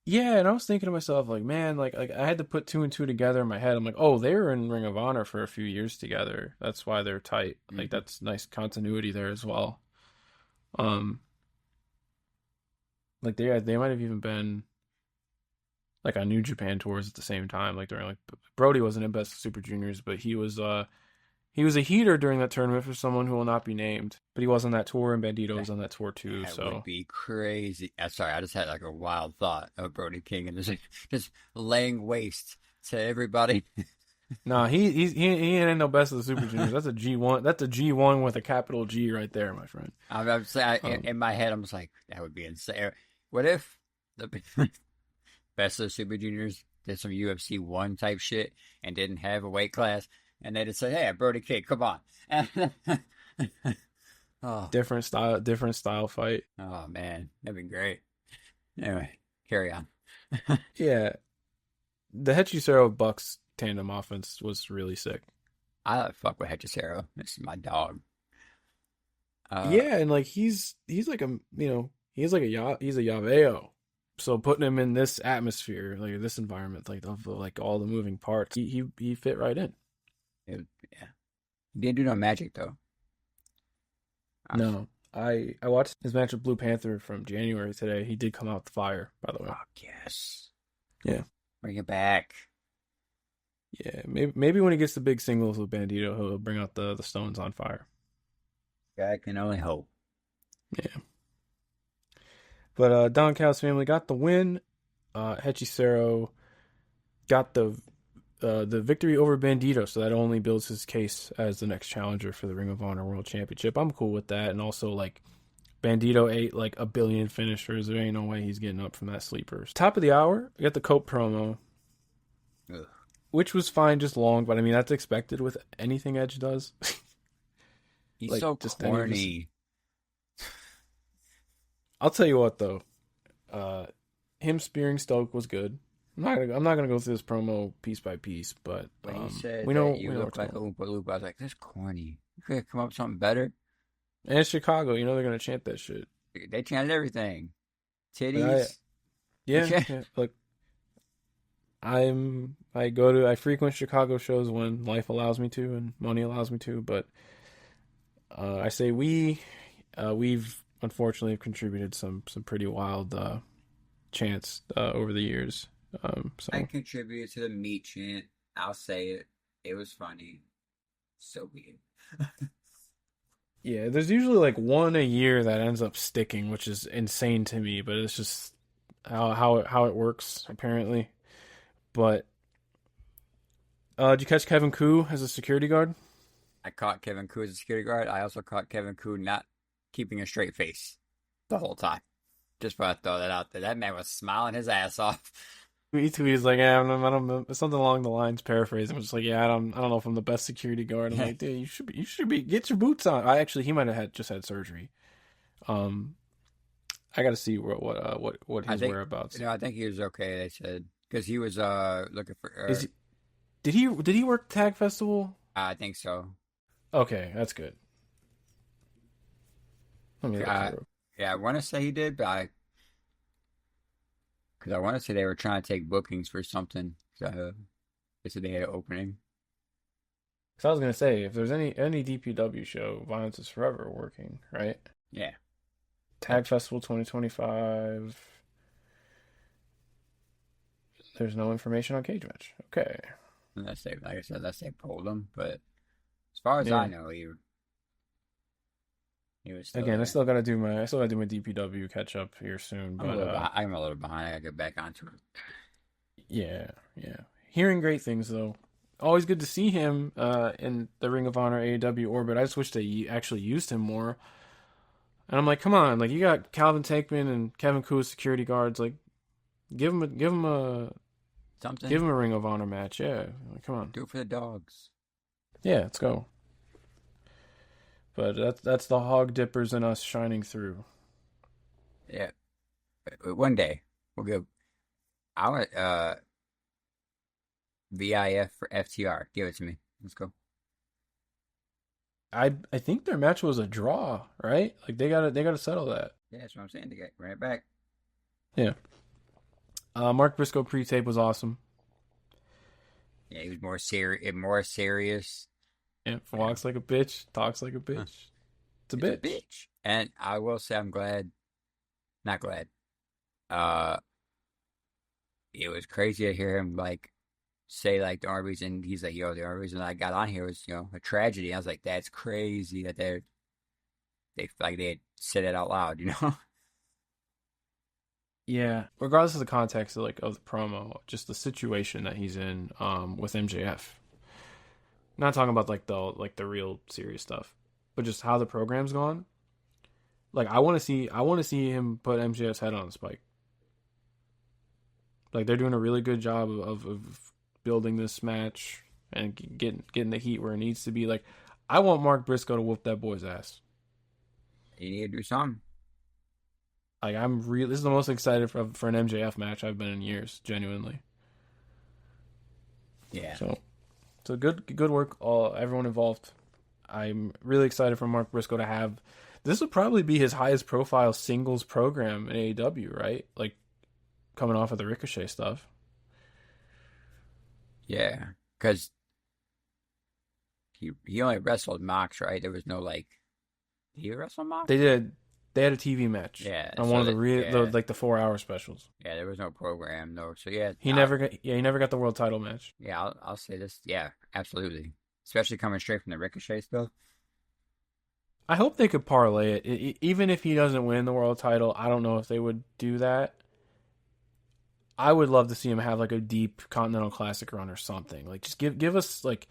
yeah, and I was thinking to myself, like, man, like I had to put two and two together in my head. I'm like, oh, they were in Ring of Honor for a few years together. That's why they're tight. Like Mm-hmm. that's nice continuity there as well. Um, like they might have even been like on New Japan tours at the same time. Like during like Brody wasn't in Best of Super Juniors, but he was a heater during that tournament for someone who will not be named. But he was on that tour, and Bandito That, was on that tour too. that would So be crazy. Sorry, I just had like a wild thought of Brody King and just laying waste to everybody. nah, he ain't no Best of the Super Juniors. That's a G1. That's a G1 with a capital G right there, my friend. I'm saying Um, in my head, I'm just like, that would be insane. What if the best of the Super Juniors did some UFC one type shit and didn't have a weight class, and they just said, "Hey, Brody King, come on." oh, different style fight. oh man, that'd be great. Anyway, carry on. Yeah, the Hechicero Bucks tandem offense was really sick. I fuck with Hechicero. This is my dog. Uh, Yeah, and like he's like a he's like he's a Yaveo. So putting him in this atmosphere, like this environment, like of like all the moving parts, he fit right in. yeah, he didn't do no magic though. I, No, I watched his match with Blue Panther from January today. He did come out the fire, by the way. fuck yes, Yeah, bring it back. yeah. Maybe when he gets the big singles with Bandito, he'll bring out the Stones on fire. I can only hope. Yeah. But Don Callis family got the win. Hechicero got the victory over Bandito, so that only builds his case as the next challenger for the Ring of Honor World Championship. I'm cool with that, and also like Bandito ate like a billion finishers. There ain't no way he's getting up from that sleeper. Top of the hour, we got the Cope promo, Ugh. which was fine, just long, but I mean that's expected with anything Edge does. He's Like so just any of his. corny. I'll tell you what though, him spearing Stoke was good. I'm not gonna go through this promo piece by piece, but When he said we that know you what's look like going a on. Oompa Loompa, I was like, "This corny. You could come up with something better." And it's Chicago, you know they're gonna chant that shit. They chanted everything. Like I Titties. They yeah chant. yeah look I frequent Chicago shows when life allows me to and money allows me to, but I say we've unfortunately contributed some pretty wild chants over the years. I So contributed to the meat chant. I'll say it. It was funny. So weird. yeah, there's usually like one a year that ends up sticking, which is insane to me, but it's just how it works apparently. But did you catch Kevin Koo as a security guard? I caught Kevin Koo as a security guard. I also caught Kevin Koo not keeping a straight face the whole time. Just want to throw that out there. That man was smiling his ass off. He tweets like, "Yeah, I don't know, something along the lines." Paraphrasing, was just like, "Yeah, I don't know if I'm the best security guard." I'm like, "Dude, you should be, get your boots on." I actually, he might have just had surgery. Um, I got to see what I his think, whereabouts I think he was okay. They said because he was looking for. is. Did he work Tag Festival? I think so. Okay, that's good. Let me look Uh, here. yeah, I want to say he did, but because I want to say they were trying to take bookings for something. So they said they had an opening. So I was gonna say, if there's any DPW show, Violence is Forever working, right? Yeah, Tag Festival 2025. There's no information on Cage Match. Okay. unless they, like I said, unless they pulled him. But as far as I Yeah. know, he was still Again, there. I still gotta do my DPW catch up here soon. But I'm a little behind. I gotta get back onto it. yeah, yeah. Hearing great things though. Always good to see him in the Ring of Honor AEW orbit. I just wish they actually used him more. And I'm like, come on, like you got Calvin Tankman and Kevin Koo as security guards, like give Something. him a Ring of Honor match, yeah. Like, come on, Do it for the dogs. yeah, let's go. But that's the hog dippers and us shining through. Yeah. One day we'll go. I want VIF for FTR. Give it to me. Let's go. I think their match was a draw, right? Like they gotta settle that. Yeah, that's what I'm saying. To get right back. Yeah. Mark Briscoe pre-tape was awesome. Yeah, he was more serious. Yeah, You know, walks like a bitch, talks like a huh. bitch. It's a It's a bitch. bitch. And I will say, I'm glad. Not glad. Uh, it was crazy to hear him like say like the only reason he's like, yo, the only reason I got on here was a tragedy. I was like, that's crazy that they said it out loud. Yeah, regardless of the context of of the promo, just the situation that he's in with MJF. Not talking about the real serious stuff, but just how the program's gone. Like I want to see him put MJF's head on a spike. Like they're doing a really good job of building this match and getting the heat where it needs to be. Like I want Mark Briscoe to whoop that boy's ass. You need to do something. Like I'm really this is the most excited for an MJF match I've been in years, genuinely. Yeah. So good work all everyone involved. I'm really excited for Mark Briscoe to have this would probably be his highest profile singles program in AEW, right? Like coming off of the Ricochet stuff. Yeah. Because he only wrestled Mox, right? There was no like. Did he wrestle Mox? They did they had a TV match Yeah. on one So of the that real yeah like the 4 hour specials. yeah there was no program no. So yeah He never got the world title match. I'll say this, yeah, absolutely, especially coming straight from the Ricochet stuff. I hope they could parlay it. Even if he doesn't win the world title, I don't know if they would do that. I would love to see him have like a deep Continental Classic run or something. Like just give us like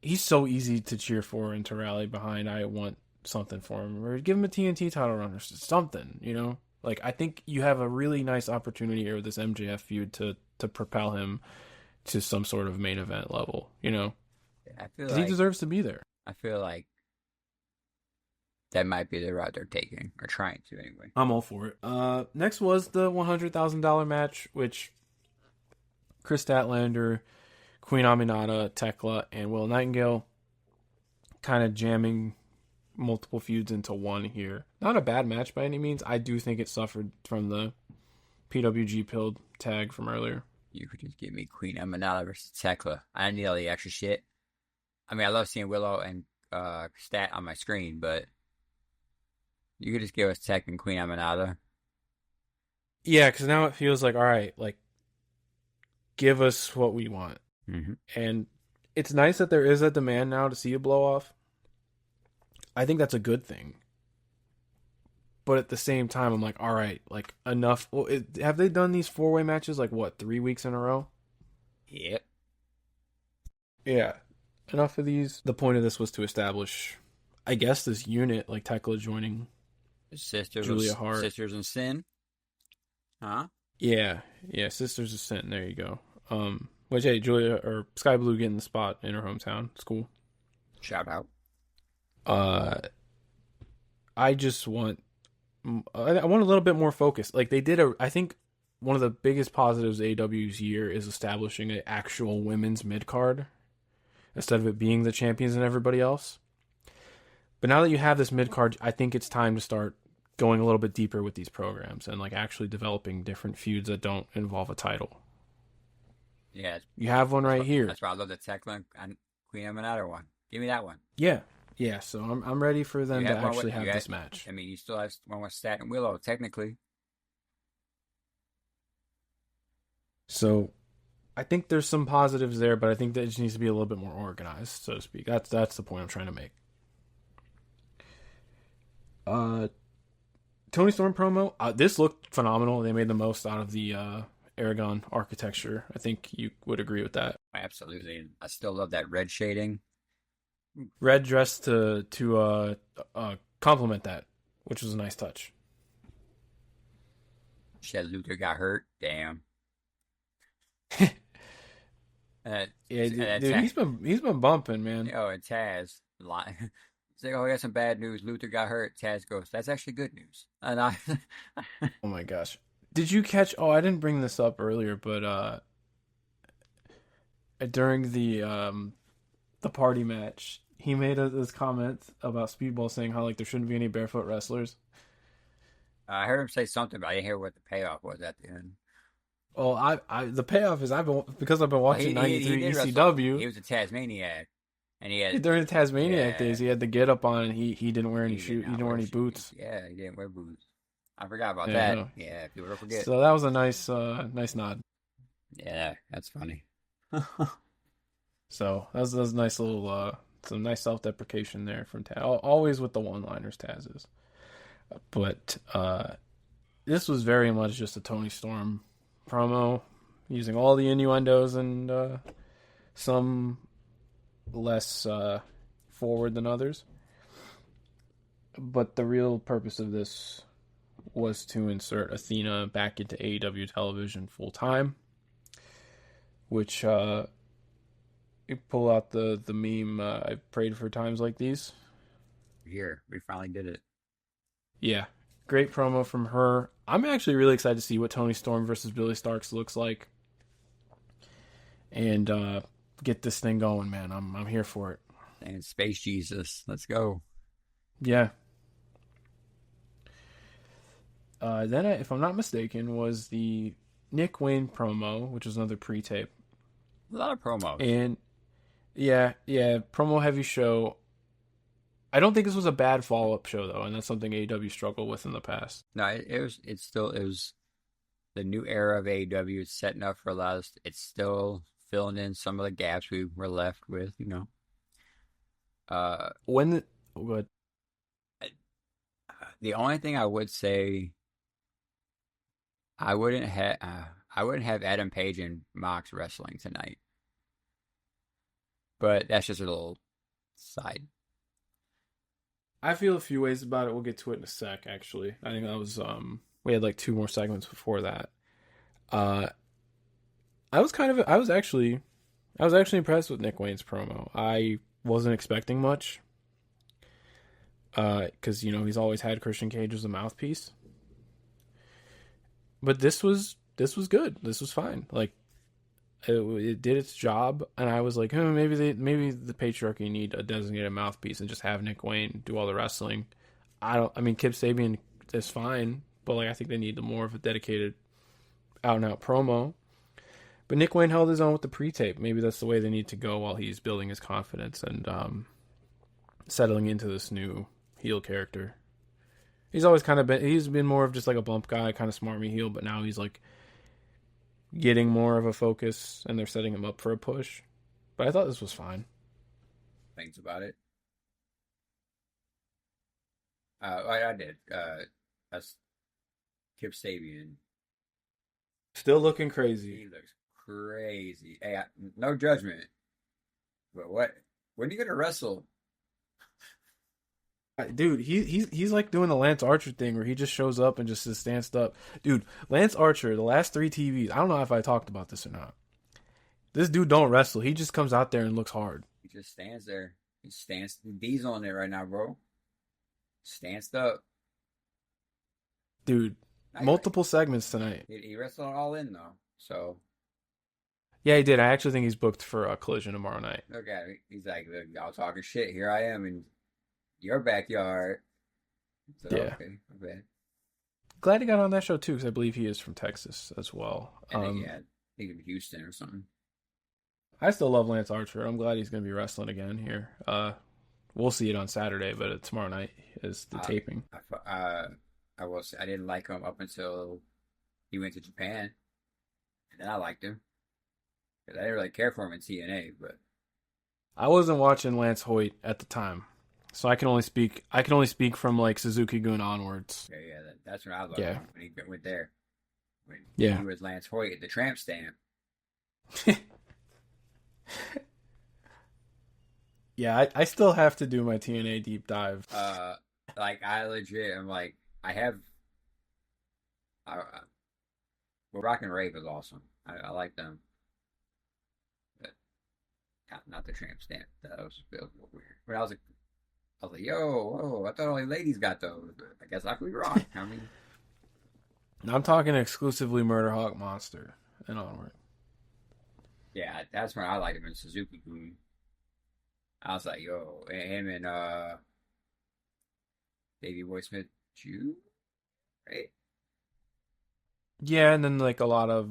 he's so easy to cheer for and to rally behind. I want something for him, or give him a TNT title run or something. Like I think you have a really nice opportunity here with this MJF feud to propel him to some sort of main event level. I feel Because he like deserves to be there. I feel like that might be the route they're taking or trying to anyway. I'm all for it. Next was the $100,000 match, which Chris Statlander, Queen Aminata, Tekla, and Will Nightingale kind of jamming multiple feuds into one here. Not a bad match by any means. I do think it suffered from the PWG pilled tag from earlier. You could just give me Queen Emanala versus Tekla. I don't need all the extra shit. I mean, I love seeing Willow and Stat on my screen, but you could just give us Tech and Queen Emanala. Yeah, because now it feels like, all right, like, give us what we want. Mm-hmm. And it's nice that there is a demand now to see a blow off. I think that's a good thing. But at the same time, I'm like, all right, like, enough. Well, have they done these 4-way matches, like, what, 3 weeks in a row? Yep. Yeah. Enough of these. The point of this was to establish, I guess, this unit, like Tekla joining Julia Hart. Sisters in Sin. Huh? Yeah. Sisters of Sin. There you go. Which, hey, Julia or Sky Blue getting the spot in her hometown. It's cool. Shout out. I just want, I want a little bit more focus. Like they did I think one of the biggest positives of AEW's year is establishing an actual women's mid card instead of it being the champions and everybody else. But now that you have this mid card, I think it's time to start going a little bit deeper with these programs and like actually developing different feuds that don't involve a title. Yeah. You have one right here. That's why I love the Tekla and Queen Emanala one. Give me that one. Yeah, so I'm ready for them to actually have this match. I mean, you still have one with Stat and Willow, technically. So I think there's some positives there, but I think that it just needs to be a little bit more organized, so to speak. That's the point I'm trying to make. Tony Storm promo. This looked phenomenal. They made the most out of the Aragon architecture. I think you would agree with that. Absolutely. I still love that red shading. Red dress to complement that. which was a nice touch. Shed Luther got hurt. Damn. And Yeah, that dude, he's been bumping, man. and Taz lie. It's like, oh, we got some bad news. Luther got hurt. Taz goes, that's actually good news. And I, Oh my gosh. Did you catch? Oh, I didn't bring this up earlier, but during the party match, he made this comment about Speedball saying how like there shouldn't be any barefoot wrestlers. I heard him say something, but I didn't hear what the payoff was at the end. Well, the payoff is I've been Well, watching he '93 did wrestle. ECW. He was a Tasmaniac, and he had During the Tasmaniac yeah. days, he had the get up on, and he didn't wear any He did shoe, he not didn't wear wear any shoes. boots. Yeah, he didn't wear boots. I forgot about that. Yeah, Yeah, people don't forget. so that was a nice nod. Yeah, that's funny. So that was a nice little some nice self deprecation there from Taz. Always with the one liners Taz is, but this was very much just a Tony Storm promo, using all the innuendos and some less forward than others. But the real purpose of this was to insert Athena back into AEW television full time, which you pull out the meme. I prayed for times like these. Here, we finally did it. Yeah, great promo from her. I'm actually really excited to see what Tony Storm versus Billy Starks looks like, and get this thing going, man. I'm here for it. And Space Jesus, let's go. Yeah. Then, if I'm not mistaken, was the Nick Wayne promo, which was another pre-tape. A lot of promos. And yeah, promo heavy show. I don't think this was a bad follow-up show though, and that's something AEW struggled with in the past. No, it was the new era of AEW. It's setting up for a lot of. It's still filling in some of the gaps we were left with. Uh, When the oh, good. the only thing I would say, I wouldn't have Adam Page and Mox wrestling tonight. But that's just a little side. I feel a few ways about it. We'll get to it in a sec. Actually, I think that was we had like two more segments before that. Uh, I was actually impressed with Nick Wayne's promo. I wasn't expecting much. Because he's always had Christian Cage as a mouthpiece. But this was good. This was fine. Like it did its job, and I was like, maybe the patriarchy need a designated mouthpiece and just have Nick Wayne do all the wrestling. I mean, Kip Sabian is fine, but like I think they need more of a dedicated out and out promo. But Nick Wayne held his own with the pre-tape. Maybe that's the way they need to go while he's building his confidence and settling into this new heel character. He's been more of just like a bump guy, kind of smarmy heel, but now he's like getting more of a focus, and they're setting him up for a push. But I thought this was fine. Things about it. I did. That's Kip Sabian. Still looking He crazy. looks crazy. Hey, no judgment. But what? When are you gonna wrestle? Dude, he's like doing the Lance Archer thing where he just shows up and just is stanced up. Dude, Lance Archer, the last 3 TVs, I don't know if I talked about this or not. This dude don't wrestle. He just comes out there and looks hard. He just stands there. He stands. D's on it right now, bro. Stanced up. Dude, multiple segments tonight. He wrestled all in though. So Yeah, he did. I actually think he's booked for a Collision tomorrow night. look at it. He's like, look, y'all talking shit. Here I am in your backyard. So, Yeah. okay, my bad. Glad he got on that show too, because I believe he is from Texas as well. And then I think of Houston or something. I still love Lance Archer. I'm glad he's going to be wrestling again here. We'll see it on Saturday, but tomorrow night is the taping. I didn't like him up until he went to Japan, and then I liked him because I didn't really care for him in TNA. But I wasn't watching Lance Hoyt at the time, so I can only speak from like Suzuki-gun onwards. yeah, that's when I loved him when he went there. When Yeah. he was Lance Hoyt at the tramp stamp. Yeah, I still have to do my TNA deep dive. like I legit am like I have. Well, Rock and Rave is awesome. I like them, but not the tramp stamp. That was a bit weird. But I was like, yo, whoa! I thought only ladies got those. I guess I could be wrong. I mean, I'm talking exclusively Murder Hawk Monster and onward. yeah, that's when I liked him in Suzuki Gun. I was like, yo, him and Davey Boy Smith, Jew, right? Yeah, and then like a lot of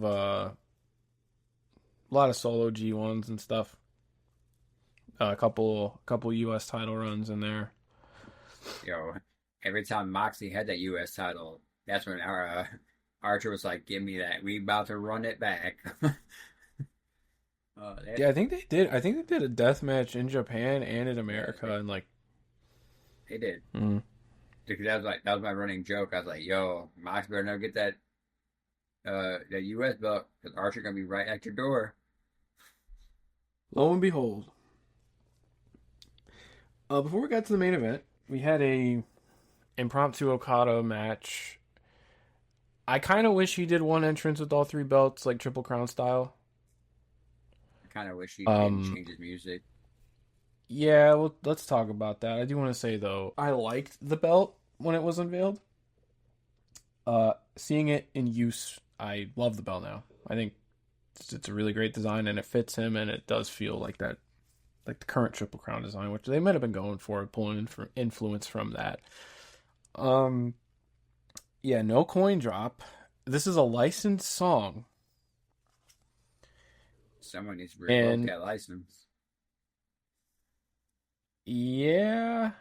solo G1s and stuff. A couple US title runs in there. Yo, every time Moxley had that U.S. title, that's when our Archer was like, "Give me that. We about to run it back." That Yeah, I think they did. I think they did a death match in Japan and in yeah, America, and like, they did. mm. Because that was my running joke. I was like, "Yo, Mox better never get that U.S. belt because Archer gonna be right at your door." Lo and behold, before we got to the main event, we had a impromptu Okada match. I kind of wish he did one entrance with all three belts, like Triple Crown style. I kind of wish he didn't Um, change his music. yeah, well, let's talk about that. I do want to say though, I liked the belt when it was unveiled. Seeing it in use, I love the belt now. I think it's a really great design and it fits him, and it does feel like that, like the current Triple Crown design, which they might have been going for, pulling in for influence from that. Um, yeah, no coin drop. This is a licensed song, Someone needs to revoke and that license. yeah,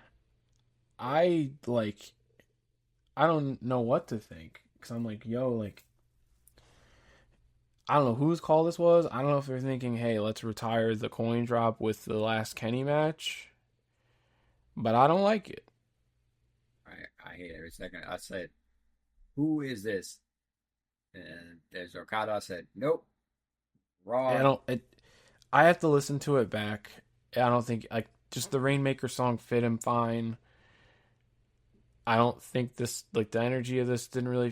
I like. I don't know what to think because I'm like, yo, like, I don't know whose call this was. I don't know if they're thinking, hey, let's retire the coin drop with the last Kenny match, but I don't like it. I hate every second. I said, "Who is this?" And there's Okada. I said, "Nope, I wrong." don't. I have to listen to it back. I don't think like just the Rainmaker song fit him fine. I don't think this like the energy of this didn't really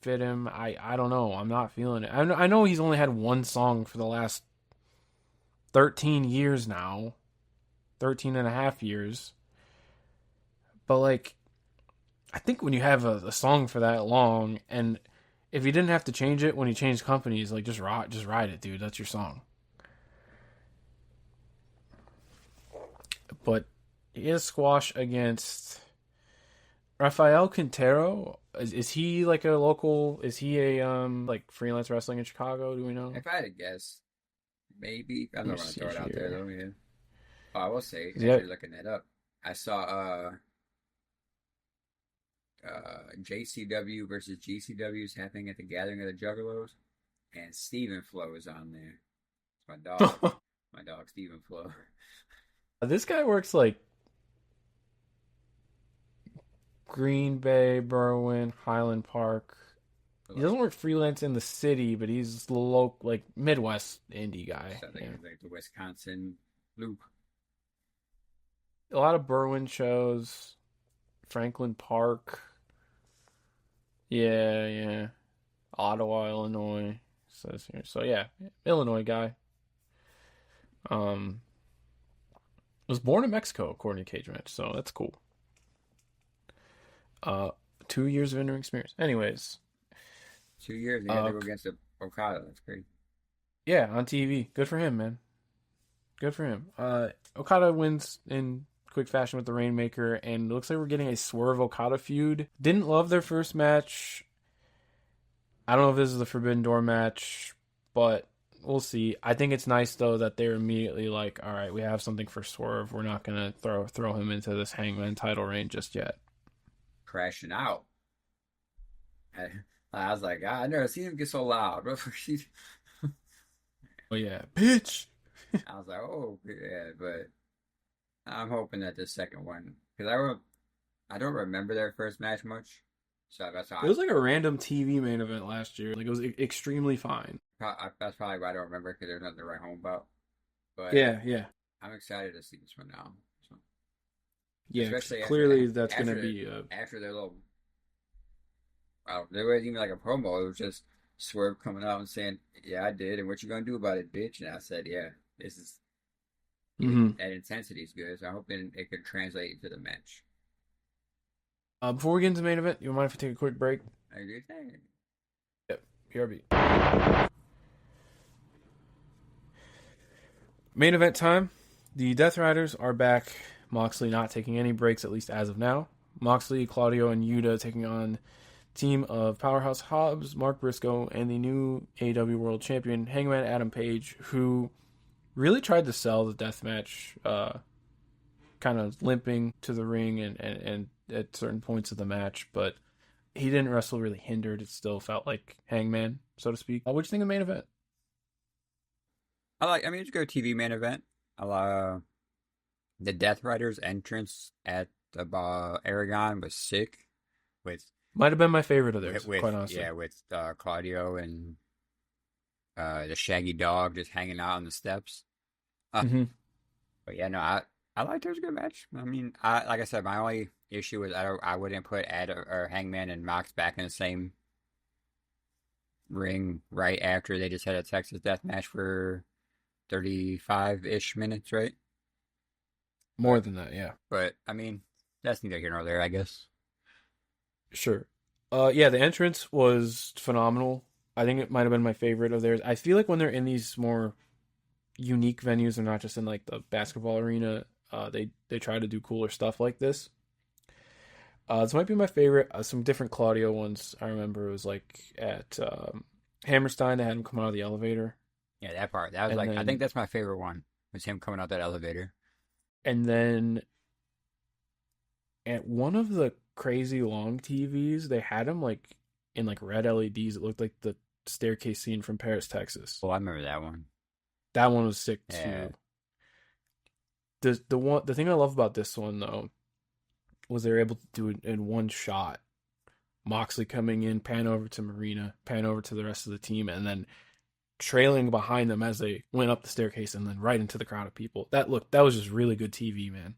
fit him. I don't know. I'm not feeling it. I know he's only had one song for the last 13 years now, 13 and a half years. But like I think when you have a song for that long, and if you didn't have to change it when you changed companies, like just ride it, dude. That's your song. But he has squash against Rafael Quintero. Is he like a local? Is he a like freelance wrestling in Chicago? Do we know? If I had to guess, maybe I'm Let me not gonna see throw it out there here. though. Yeah. Oh, I will say, Yeah. actually looking that up, I saw JCW versus GCW is happening at the Gathering of the Juggalos, and Stephen Flo is on there. It's my dog Stephen Flo. This guy works like Green Bay, Berwyn, Highland Park. He Like, doesn't work freelance in the city, but he's local, like Midwest indie guy. sounds Yeah. like the Wisconsin loop. A lot of Berwyn shows, Franklin Park. Yeah, yeah. Ottawa, Illinois. Says here. So yeah, Illinois guy. Um, was born in Mexico according to Cage Match, so that's cool. Uh, 2 years of in-ring experience. Anyways, 2 years he had to uh, go against the Okada. That's crazy. yeah, on TV. Good for him, man. Good for him. Okada wins in quick fashion with the Rainmaker, and it looks like we're getting a Swerve Okada feud. Didn't love their first match. I don't know if this is the Forbidden Door match, but we'll see. I think it's nice though that they're immediately like, all right, we have something for Swerve. We're not gonna throw him into this Hangman title reign just yet. Crashing out. I, I was like, I never seen him get so loud. But yeah, bitch. I was like, oh yeah, but I'm hoping that the second one because I don't remember their first match much, so that's It why was like a random TV main event last year. Like it was extremely fine. that's probably why I don't remember because there's nothing to write home about. But Yeah, yeah. I'm excited to see this one now. So, Yeah, especially clearly that's going to be after their little. Well, there wasn't even like a promo. It was just Swerve coming out and saying, "Yeah, I did, and what you gonna do about it, bitch?" And I said, "Yeah, this is mhm. that intensity is good. So I hope it could translate into the match." Before we get into the main event, you mind if we take a quick break? I agree. Thing. Yep, BRB. Main event time. The Death Riders are back. Moxley not taking any breaks, at least as of now. Moxley, Claudio, and Yuta taking on team of Powerhouse Hobbs, Mark Briscoe, and the new AEW World Champion Hangman Adam Page, who really tried to sell the death match, kind of limping to the ring and at certain points of the match, but he didn't wrestle really hindered. It still felt like Hangman, so to speak. What do you think of the main event? I mean, it's a good TV main event. The Death Riders entrance at the Aragon was sick. With Might have been my favorite of theirs, quite honestly. yeah, with Claudio and the Shaggy Dog just hanging out on the steps. Uh, Mm-hmm. but yeah, no, I liked it. It was a good match. I mean, like I said, my only issue was I wouldn't put Ed or Hangman and Mox back in the same ring right after they just had a Texas death match for 35-ish minutes, right? More than that, yeah. But I mean, that's neither here nor there, I guess. Sure. Yeah, the entrance was phenomenal. I think it might have been my favorite of theirs. I feel like when they're in these more unique venues, they're not just in like the basketball arena. They try to do cooler stuff like this. This might be my favorite. Some different Claudio ones. I remember it was like at Hammerstein. They had him come out of the elevator, Yeah, that part. That was and like I think then that's my favorite one. Was him coming out that elevator. and then at one of the crazy long TVs, they had him like in like red LEDs. It looked like the staircase scene from Paris, Texas. Oh, I remember that one. That one was sick Yeah. too. The thing I love about this one though was they were able to do it in one shot. Moxley coming in, pan over to Marina, pan over to the rest of the team, and then trailing behind them as they went up the staircase and then right into the crowd of people. That was just really good TV, man.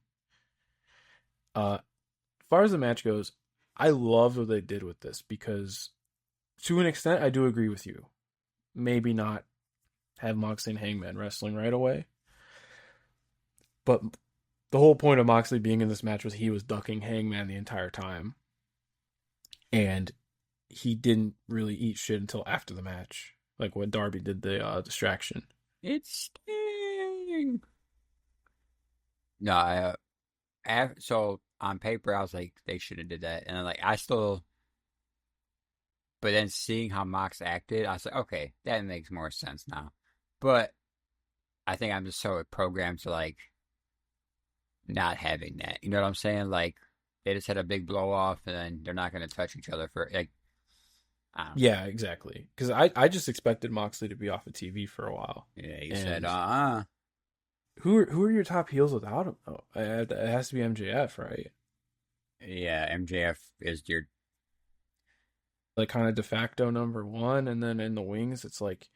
As far as the match goes, I love what they did with this because to an extent I do agree with you. Maybe not have Moxley and Hangman wrestling right away. But the whole point of Moxley being in this match was he was ducking Hangman the entire time. And he didn't really eat shit until after the match. Like when Darby did the distraction. It's Sting. No, so on paper I was like they should have did that, and then, like I still. But then seeing how Mox acted, I was like, okay, that makes more sense now. But I think I'm just so programmed to like not having that. You know what I'm saying? Like they just had a big blow off, and then they're not going to touch each other for like. I don't know. Yeah, exactly. Because I just expected Moxley to be off of TV for a while. Yeah, you said, And uh-uh. who are your top heels without him? Oh, it has to be MJF, right? Yeah, MJF is your. Like kind of de facto number one, and then in the wings, it's like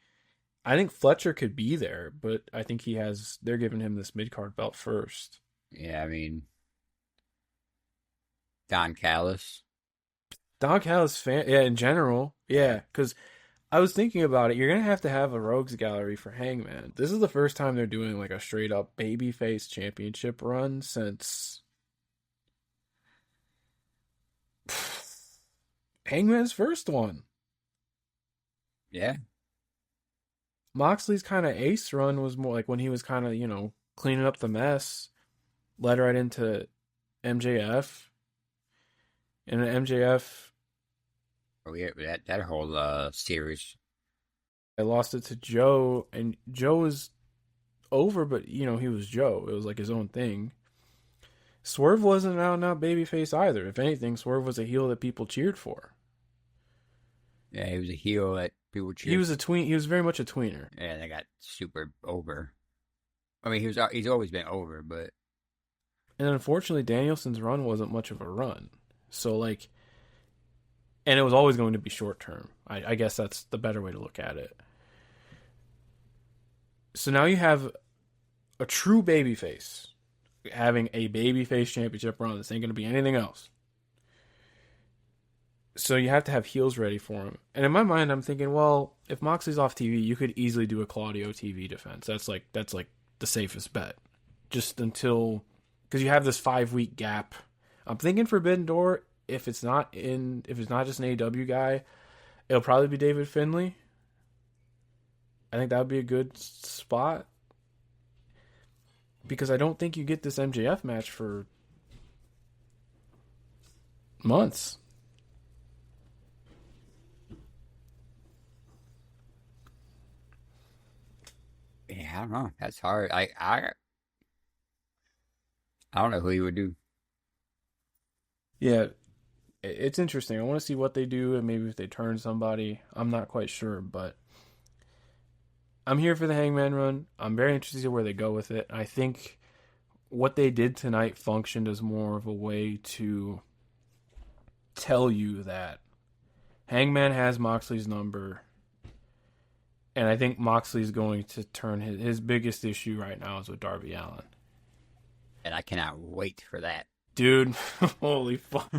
I think Fletcher could be there, but I think they're giving him this mid card belt first. Yeah, I mean, Don Callis. Don Callis fan, yeah, in general, Yeah. yeah, because I was thinking about it. You're gonna have to have a rogues gallery for Hangman. This is the first time they're doing like a straight up babyface championship run since Hangman's first one. Yeah. Moxley's kind of ace run was more like when he was kind of cleaning up the mess, led right into MJF, and then MJF. Oh, yeah, that whole series. I lost it to Joe, and Joe was over, but he was Joe. It was like his own thing. Swerve wasn't an out and out babyface either. If anything, Swerve was a heel that people cheered for. Yeah, he was a heel that people He cheered. was a tween. He was very much a tweener. Yeah, they got super over. I mean, he's always been over, but And unfortunately, Danielson's run wasn't much of a run. So like, and it was always going to be short term. I guess that's the better way to look at it. So now you have a true babyface having a babyface championship run. This ain't gonna be anything else. So you have to have heels ready for him. And in my mind, I'm thinking, well, if Moxley's off TV, you could easily do a Claudio TV defense. That's like the safest bet. Just until, because you have this 5 week gap. I'm thinking Forbidden Door. If it's not just an AEW guy, it'll probably be David Finlay. I think that would be a good spot because I don't think you get this MJF match for months. Yeah, I don't know. That's hard. I don't know who he would do. Yeah, it's interesting. I want to see what they do and maybe if they turn somebody. I'm not quite sure, but I'm here for the Hangman run. I'm very interested to see where they go with it. I think what they did tonight functioned as more of a way to tell you that Hangman has Moxley's number. And I think Moxley's going to turn his biggest issue right now is with Darby Allin. And I cannot wait for that. Dude, holy fuck.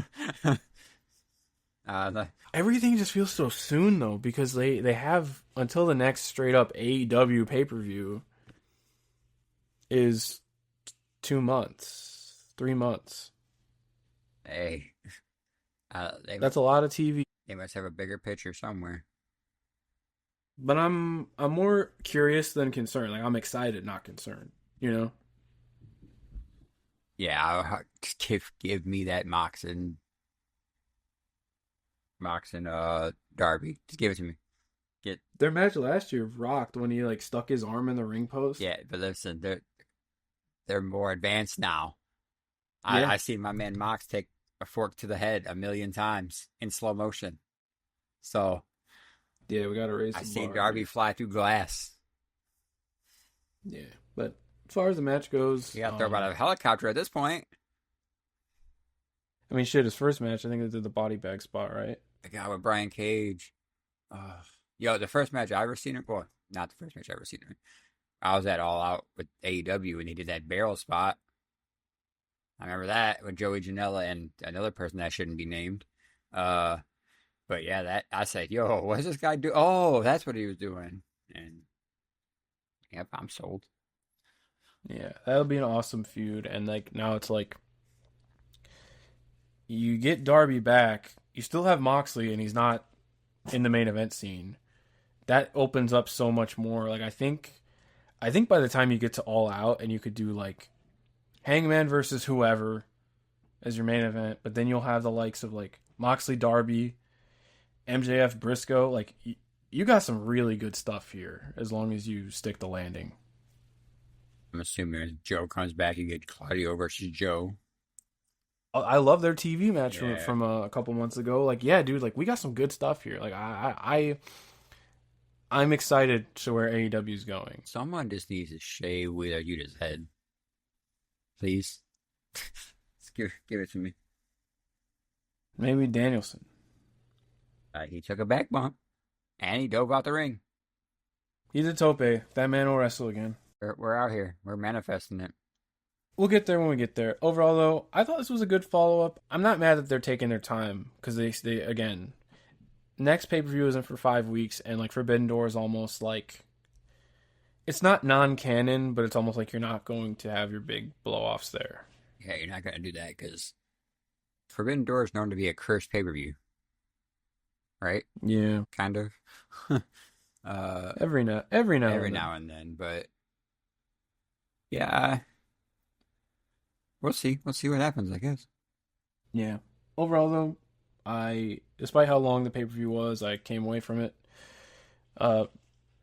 The, Everything just feels so soon, though, because they have until the next straight up AEW pay per view is 2 months, 3 months. hey, That's a lot of TV. they must have a bigger picture somewhere. But I'm more curious than concerned. Like I'm excited, not concerned. You know? Yeah, give me that Mox and Darby. Just give it to me. Get Their match last year rocked when he like stuck his arm in the ring post. Yeah, but listen, they're more advanced now. Yeah. I seen my man Mox take a fork to the head 1,000,000 times in slow motion. So Yeah, we gotta raise the I seen bar Darby here. fly through glass. Yeah. But as far as the match goes, He got thrown out of a helicopter at this point. I mean shit, his first match, I think they did the body bag spot, right? The guy with Brian Cage. Yo, the first match I ever seen him. Well, not the first match I ever seen him. I was at All Out with AEW and he did that barrel spot. I remember that with Joey Janela and another person that shouldn't be named. But yeah, that I said, yo, what's this guy do? Oh, that's what he was doing. And yep, I'm sold. Yeah, that'll be an awesome feud. And like now it's like you get Darby back, you still have Moxley, and he's not in the main event scene. That opens up so much more. Like I think by the time you get to All Out, and you could do like Hangman versus whoever as your main event, but then you'll have the likes of like Moxley, Darby, MJF, Briscoe. Like you got some really good stuff here as long as you stick the landing. I'm assuming if Joe comes back, you get Claudio versus Joe. I love their TV match Yeah. from a couple months ago. Like, yeah, dude, like we got some good stuff here. Like, I'm excited to where AEW is going. Someone just needs to shave Wheeler Yuta's head. Please. Just give it to me. Maybe Danielson. He took a back bump. And he dove out the ring. He's a tope. That man will wrestle again. We're out here. We're manifesting it. We'll get there when we get there. Overall, though, I thought this was a good follow up. I'm not mad that they're taking their time because they again, next pay per view isn't for 5 weeks, and like Forbidden Door is almost like it's not non canon, but it's almost like you're not going to have your big blow offs there. Yeah, you're not going to do that because Forbidden Door is known to be a cursed pay per view. Right? Yeah, Kind of. every now every and now and then. But yeah, we'll see. We'll see what happens, I guess. Yeah. Overall, though, despite how long the pay per view was, I came away from it,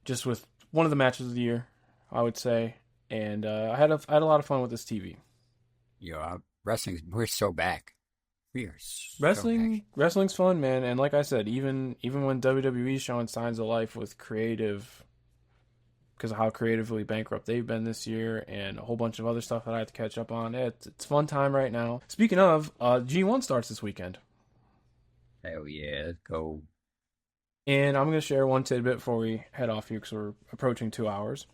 just with one of the matches of the year, I would say, and I had a lot of fun with this TV. Yo, we're so back. We are so Wrestling's fun, man, and like I said, even when WWE's showing signs of life with creative, because of how creatively bankrupt they've been this year, and a whole bunch of other stuff that I have to catch up on. It's fun time right now. Speaking of, G1 starts this weekend. Hell yeah, let's go. And I'm going to share one tidbit before we head off here because we're approaching 2 hours.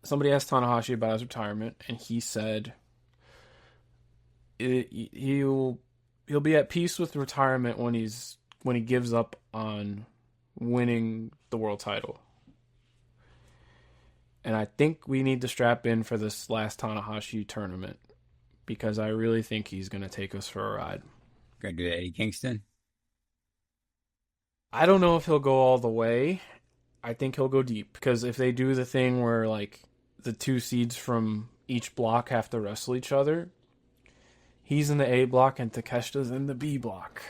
Somebody asked Tanahashi about his retirement, and he said he'll be at peace with retirement when he gives up on winning the world title. And I think we need to strap in for this last Tanahashi tournament because I really think he's going to take us for a ride. Gonna do Eddie Kingston. I don't know if he'll go all the way. I think he'll go deep because if they do the thing where like the two seeds from each block have to wrestle each other, he's in the A block and Takeshita's in the B block.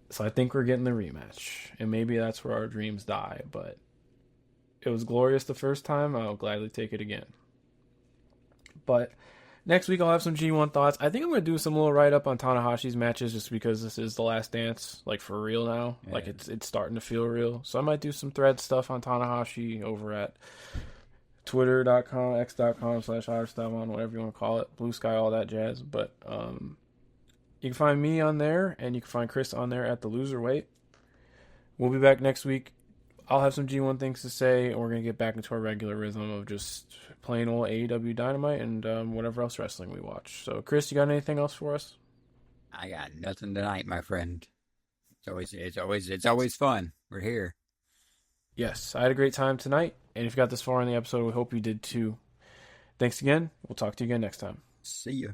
So I think we're getting the rematch. And maybe that's where our dreams die, but it was glorious the first time. I'll gladly take it again. But next week I'll have some G1 thoughts. I think I'm going to do some little write up on Tanahashi's matches just because this is the last dance, like for real now. Yeah. Like it's starting to feel real. So I might do some thread stuff on Tanahashi over at twitter.com, x.com/IrStyleon, whatever you want to call it, Blue Sky, all that jazz. But you can find me on there, and you can find Chris on there at the Loser Weight. We'll be back next week. I'll have some G1 things to say, and we're going to get back into our regular rhythm of just plain old AEW Dynamite and whatever else wrestling we watch. So, Chris, you got anything else for us? I got nothing tonight, my friend. It's always fun. We're here. Yes, I had a great time tonight, and if you got this far in the episode, we hope you did too. Thanks again. We'll talk to you again next time. See ya.